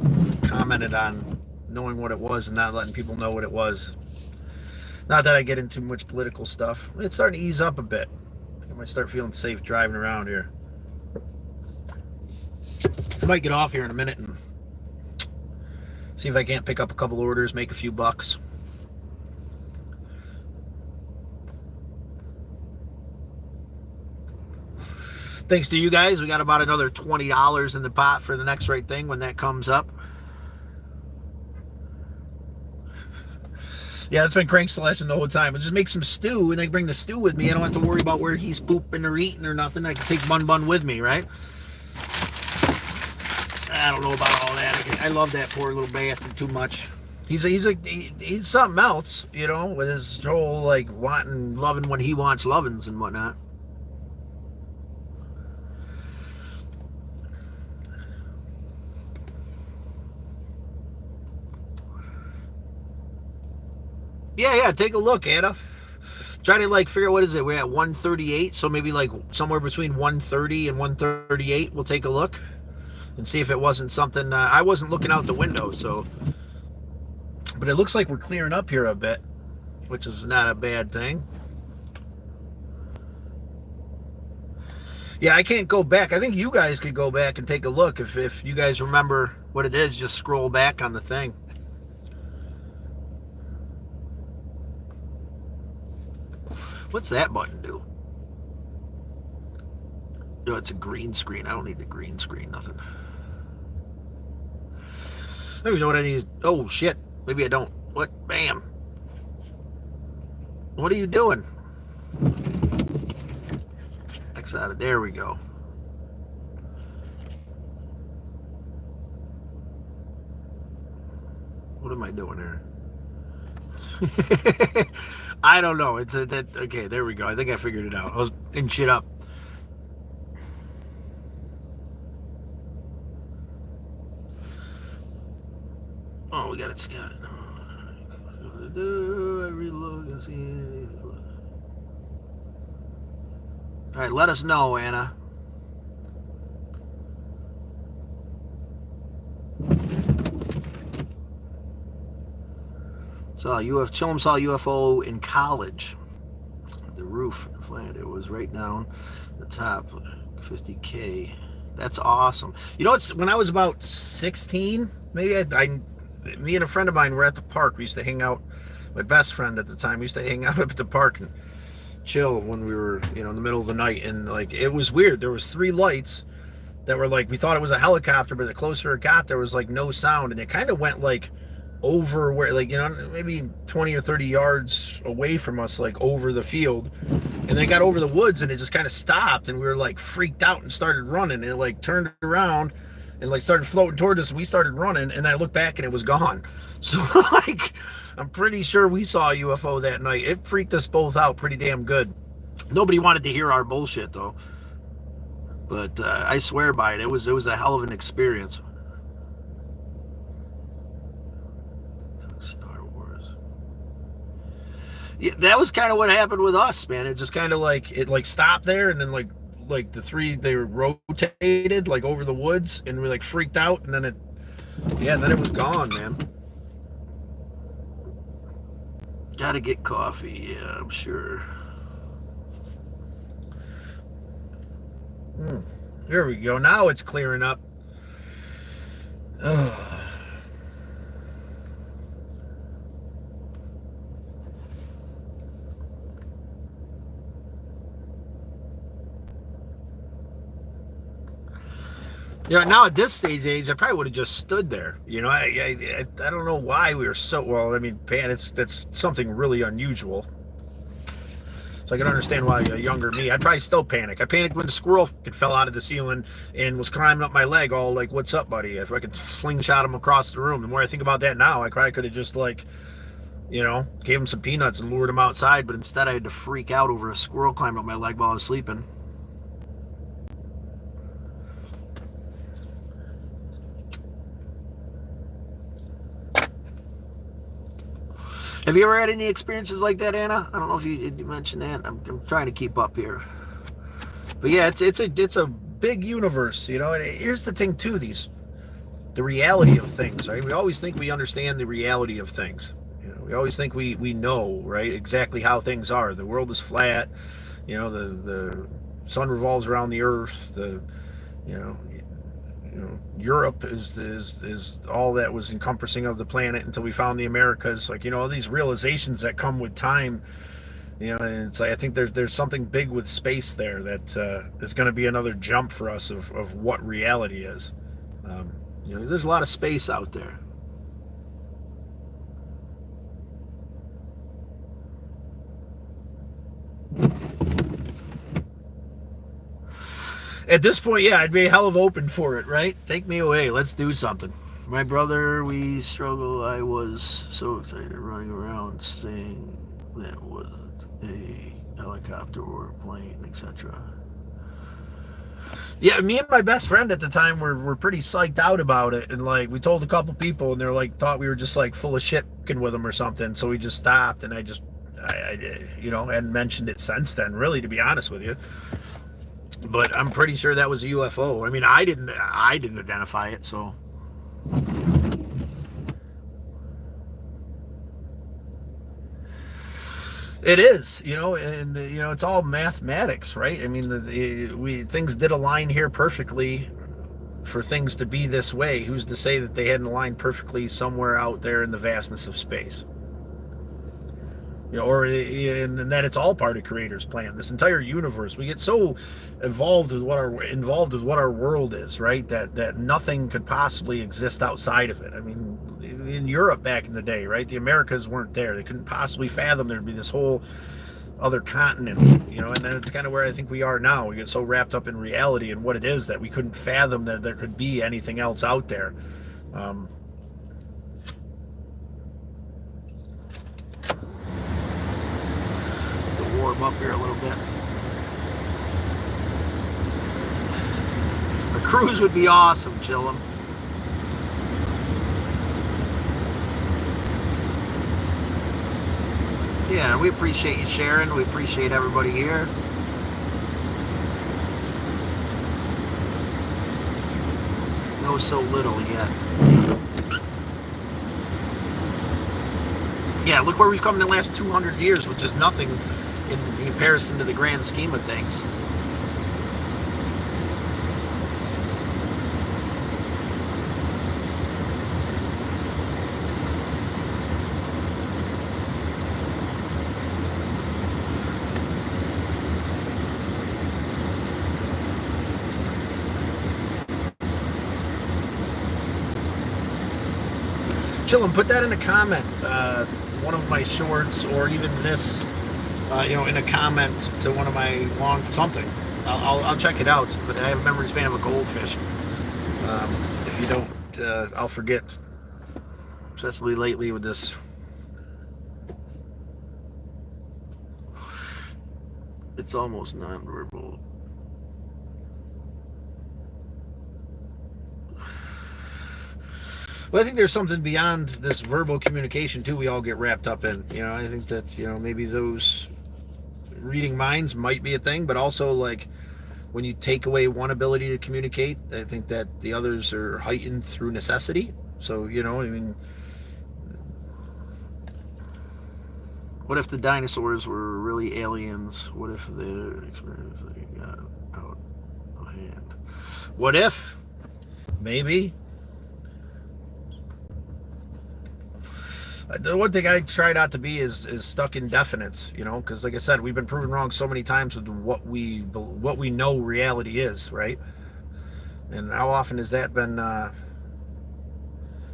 commented on knowing what it was and not letting people know what it was. Not that I get into much political stuff. It's starting to ease up a bit. I might start feeling safe driving around here. I might get off here in a minute and see if I can't pick up a couple orders, make a few bucks. Thanks to you guys, we got about another $20 in the pot for the next right thing when that comes up. Yeah, that's been Crank's selection the whole time. I just make some stew, and I bring the stew with me. I don't have to worry about where he's pooping or eating or nothing. I can take Bun with me, right? I don't know about all that. I love that poor little bastard too much. He's something else, with his whole like loving when he wants lovins and whatnot. Yeah, take a look, Anna. Try to figure out what is it. We're at 138, so maybe somewhere between 130 and 138. We'll take a look and see if it wasn't something. I wasn't looking out the window, but it looks like we're clearing up here a bit, which is not a bad thing. Yeah, I can't go back. I think you guys could go back and take a look if you guys remember what it is. Just scroll back on the thing. What's that button do? No, it's a green screen. I don't need the green screen, nothing. I don't even know what I need. Oh, shit. Maybe I don't. What? Bam. What are you doing? X out of there we go. What am I doing here? I don't know. Okay, there we go. I think I figured it out. I was getting shit up. Oh, we got it, Scott. All right, let us know, Anna. Chillum saw a UFO in college. The roof flat. It was right down the top. 50K. That's awesome. When I was about 16, maybe me and a friend of mine were at the park. We used to hang out. My best friend at the time, we used to hang out up at the park. And chill when we were, in the middle of the night, and like it was weird. There was three lights that were like we thought it was a helicopter, but the closer it got, there was like no sound, and it kind of went like over where, like, maybe 20 or 30 yards away from us, like over the field, and then it got over the woods, and it just kind of stopped, and we were like freaked out and started running, and it like turned around and like started floating towards us. We started running, and I looked back and it was gone. So like I'm pretty sure we saw a UFO that night. It freaked us both out pretty damn good. Nobody wanted to hear our bullshit though, but I swear by it. It was a hell of an experience. Star Wars. Yeah, that was kind of what happened with us, man. It just kind of like it like stopped there, and then like the three, they rotated like over the woods, and we like freaked out, and then it was gone, man. Gotta get coffee, yeah, I'm sure. There we go. Now it's clearing up. Now at this age, I probably would have just stood there. I don't know why we were so, well, I mean, man, that's something really unusual. So I can understand why a younger me, I'd probably still panic. I panicked when the squirrel fell out of the ceiling and was climbing up my leg, all like, "What's up, buddy?" If I could slingshot him across the room. The more I think about that now, I probably could have just like, gave him some peanuts and lured him outside. But instead, I had to freak out over a squirrel climbing up my leg while I was sleeping. Have you ever had any experiences like that, Anna? I don't know if you mentioned that. I'm trying to keep up here. But yeah, it's a big universe, And here's the thing too, the reality of things, right? We always think we understand the reality of things. We always think we know, right, exactly how things are. The world is flat. The sun revolves around the earth. Europe is all that was encompassing of the planet until we found the Americas. Like, all these realizations that come with time, and it's like, I think there's something big with space there that is going to be another jump for us of what reality is. There's a lot of space out there. At this point, yeah, I'd be a hell of open for it, right? Take me away. Let's do something. My brother, we struggle. I was so excited running around saying that wasn't a helicopter or a plane, etc. Yeah, me and my best friend at the time were pretty psyched out about it, and like we told a couple people, and they're like thought we were just like full of shit with them or something. So we just stopped, and I hadn't mentioned it since then, really, to be honest with you. But I'm pretty sure that was a UFO. I mean, I didn't identify it, so. It is, and it's all mathematics, right? I mean, things did align here perfectly for things to be this way. Who's to say that they hadn't aligned perfectly somewhere out there in the vastness of space? And that it's all part of Creator's plan. This entire universe, we get so involved with what our world is, right? That nothing could possibly exist outside of it. I mean, in Europe back in the day, right? The Americas weren't there. They couldn't possibly fathom there'd be this whole other continent, and then it's kind of where I think we are now. We get so wrapped up in reality and what it is that we couldn't fathom that there could be anything else out there. Warm up here a little bit. A cruise would be awesome, Chillum. Yeah, we appreciate you sharing. We appreciate everybody here. Know so little yet. Yeah, look where we've come in the last 200 years, which is nothing in comparison to the grand scheme of things. Chillin', put that in a comment. One of my shorts, or even this, in a comment to one of my long something. I'll check it out. But I have a memory span of a goldfish. If you don't, I'll forget. Especially lately with this. It's almost nonverbal. Well, I think there's something beyond this verbal communication too we all get wrapped up in. I think that, maybe those reading minds might be a thing, but also like when you take away one ability to communicate, I think that the others are heightened through necessity. So, what if the dinosaurs were really aliens? What if their experience got out of hand? What if maybe the one thing I try not to be is stuck in definites, because like I said, we've been proven wrong so many times with what we know reality is, right? And how often has that been,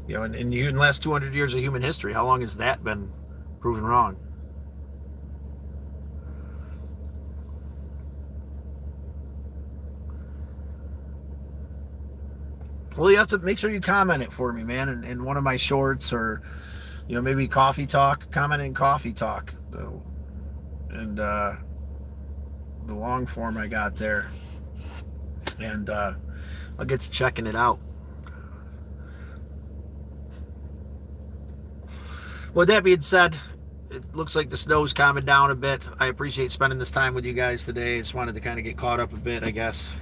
in the last 200 years of human history, how long has that been proven wrong? Well, you have to make sure you comment it for me, man, in one of my shorts, or maybe Coffee Talk, comment in Coffee Talk, and the long form I got there, and I'll get to checking it out. With that being said, it looks like the snow's calming down a bit. I appreciate spending this time with you guys today. I just wanted to kind of get caught up a bit, I guess.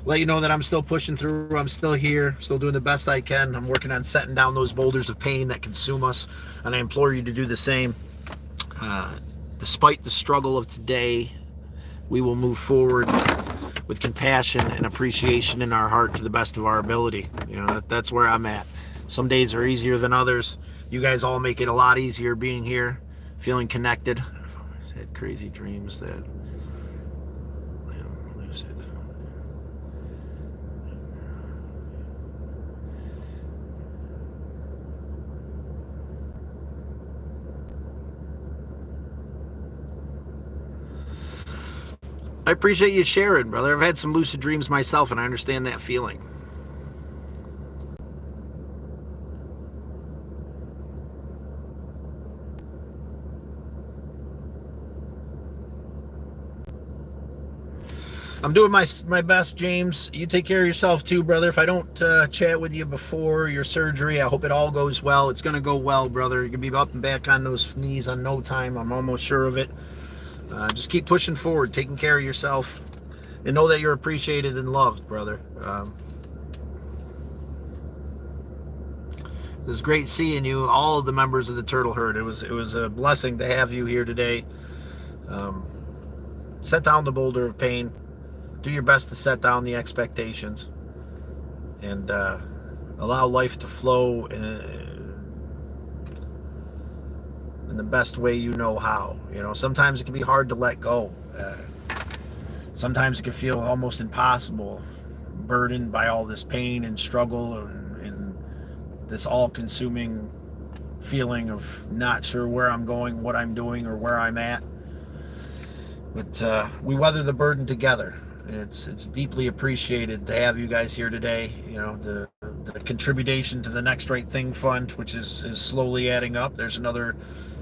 Let you know that I'm still pushing through. I'm still here, still doing the best I can. I'm working on setting down those boulders of pain that consume us, and I implore you to do the same. Despite the struggle of today, we will move forward with compassion and appreciation in our heart to the best of our ability. That's where I'm at. Some days are easier than others. You guys all make it a lot easier being here, feeling connected. I had crazy dreams that lucid. I appreciate you sharing, brother. I've had some lucid dreams myself, and I understand that feeling. I'm doing my best, James. You take care of yourself too, brother. If I don't chat with you before your surgery, I hope it all goes well. It's going to go well, brother. You're going to be up and back on those knees on no time. I'm almost sure of it. Just keep pushing forward, taking care of yourself, and know that you're appreciated and loved, brother. It was great seeing you, all of the members of the Turtle Herd. It was a blessing to have you here today. Set down the boulder of pain. Do your best to set down the expectations, and allow life to flow in the best way you know how. Sometimes it can be hard to let go. Sometimes it can feel almost impossible, burdened by all this pain and struggle and this all-consuming feeling of not sure where I'm going, what I'm doing, or where I'm at. But we weather the burden together. It's deeply appreciated to have you guys here today. The contribution to the Next Right Thing Fund, which is slowly adding up. There's another,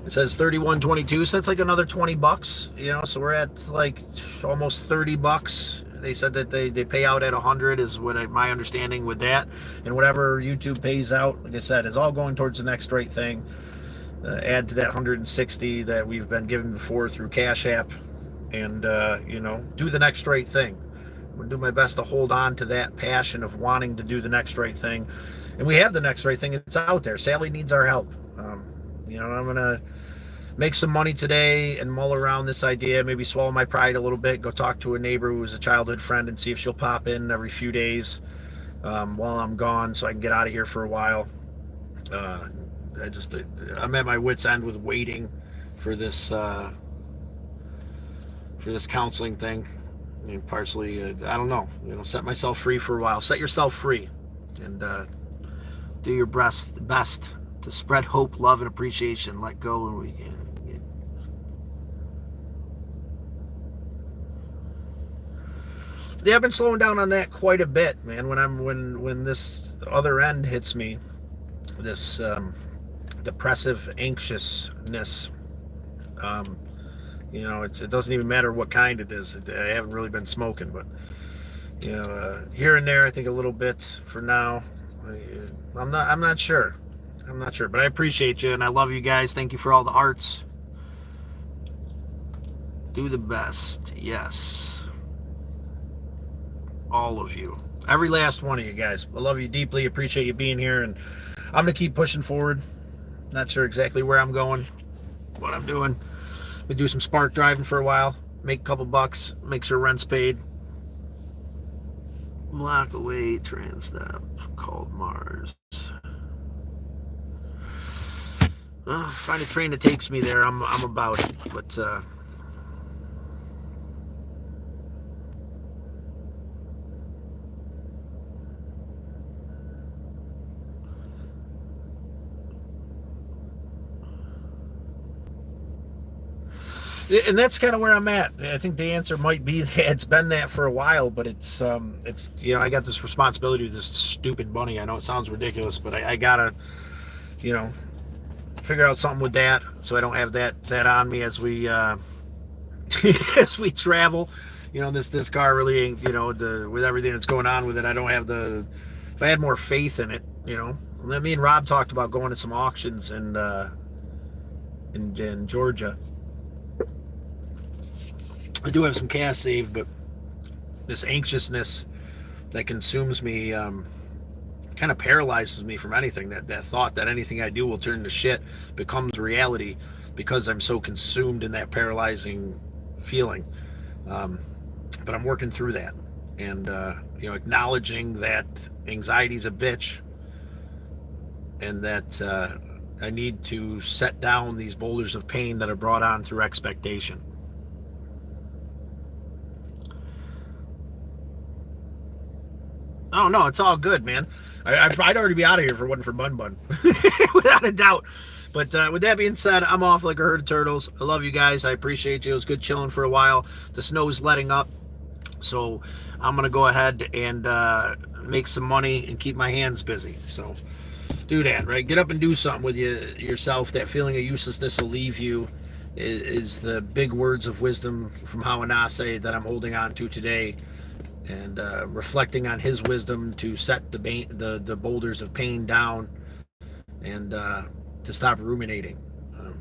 it says 31.22, so that's like another $20. So we're at like almost $30. They said that they pay out at 100 is what my understanding with that, and whatever YouTube pays out, like I said, is all going towards the Next Right Thing. Add to that 160 that we've been given before through Cash App. And, do the next right thing. I'm going to do my best to hold on to that passion of wanting to do the next right thing. And we have the next right thing. It's out there. Sally needs our help. I'm going to make some money today and mull around this idea, maybe swallow my pride a little bit, go talk to a neighbor who's a childhood friend and see if she'll pop in every few days while I'm gone so I can get out of here for a while. I'm at my wit's end with waiting for this counseling thing. Partially, I don't know, set myself free for a while. Set yourself free, and Do your best to spread hope, love, and appreciation. Let go when we can. Yeah, I've been slowing down on that quite a bit, man. When this other end hits me, this depressive anxiousness. Um, it doesn't even matter what kind it is. I haven't really been smoking, but here and there, I think a little bit for now. I'm not sure. I'm not sure, but I appreciate you and I love you guys. Thank you for all the hearts. Do the best. Yes. All of you. Every last one of you guys. I love you deeply. Appreciate you being here, and I'm going to keep pushing forward. Not sure exactly where I'm going, what I'm doing. We do some spark driving for a while, make a couple bucks, make sure rent's paid. Block away Transnap called Mars. Find a train that takes me there. I'm about it, but and that's kind of where I'm at. I think the answer might be that it's been that for a while, but it's I got this responsibility with this stupid money. I know it sounds ridiculous, but I gotta figure out something with that so I don't have that on me as we as we travel. This car really ain't, with everything that's going on with it, I don't have if I had more faith in it, me and Rob talked about going to some auctions in Georgia. I do have some cash saved, but this anxiousness that consumes me kind of paralyzes me from anything. That thought that anything I do will turn to shit becomes reality because I'm so consumed in that paralyzing feeling. But I'm working through that, and acknowledging that anxiety's a bitch, and that I need to set down these boulders of pain that are brought on through expectation. Oh no, it's all good, man. I'd already be out of here if it wasn't for Bun Bun, without a doubt. But with that being said, I'm off like a herd of turtles. I love you guys. I appreciate you. It was good chilling for a while. The snow's letting up, so I'm gonna go ahead and make some money and keep my hands busy. So do that, right? Get up and do something with yourself. That feeling of uselessness will leave you. Is the big words of wisdom from Hawanase that I'm holding on to today. And reflecting on his wisdom to set the boulders of pain down, and to stop ruminating.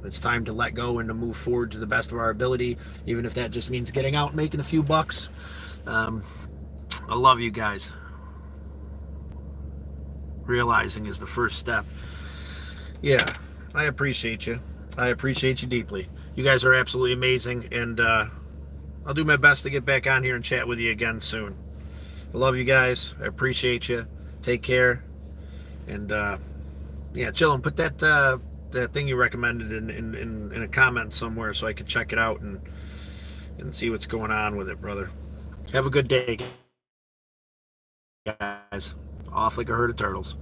It's time to let go and to move forward to the best of our ability, even if that just means getting out and making a few bucks. I love you guys. Realizing is the first step. Yeah, I appreciate you. I appreciate you deeply. You guys are absolutely amazing, and I'll do my best to get back on here and chat with you again soon. I love you guys. I appreciate you. Take care. And chill and put that thing you recommended in a comment somewhere so I could check it out and see what's going on with it, brother. Have a good day, guys. Off like a herd of turtles.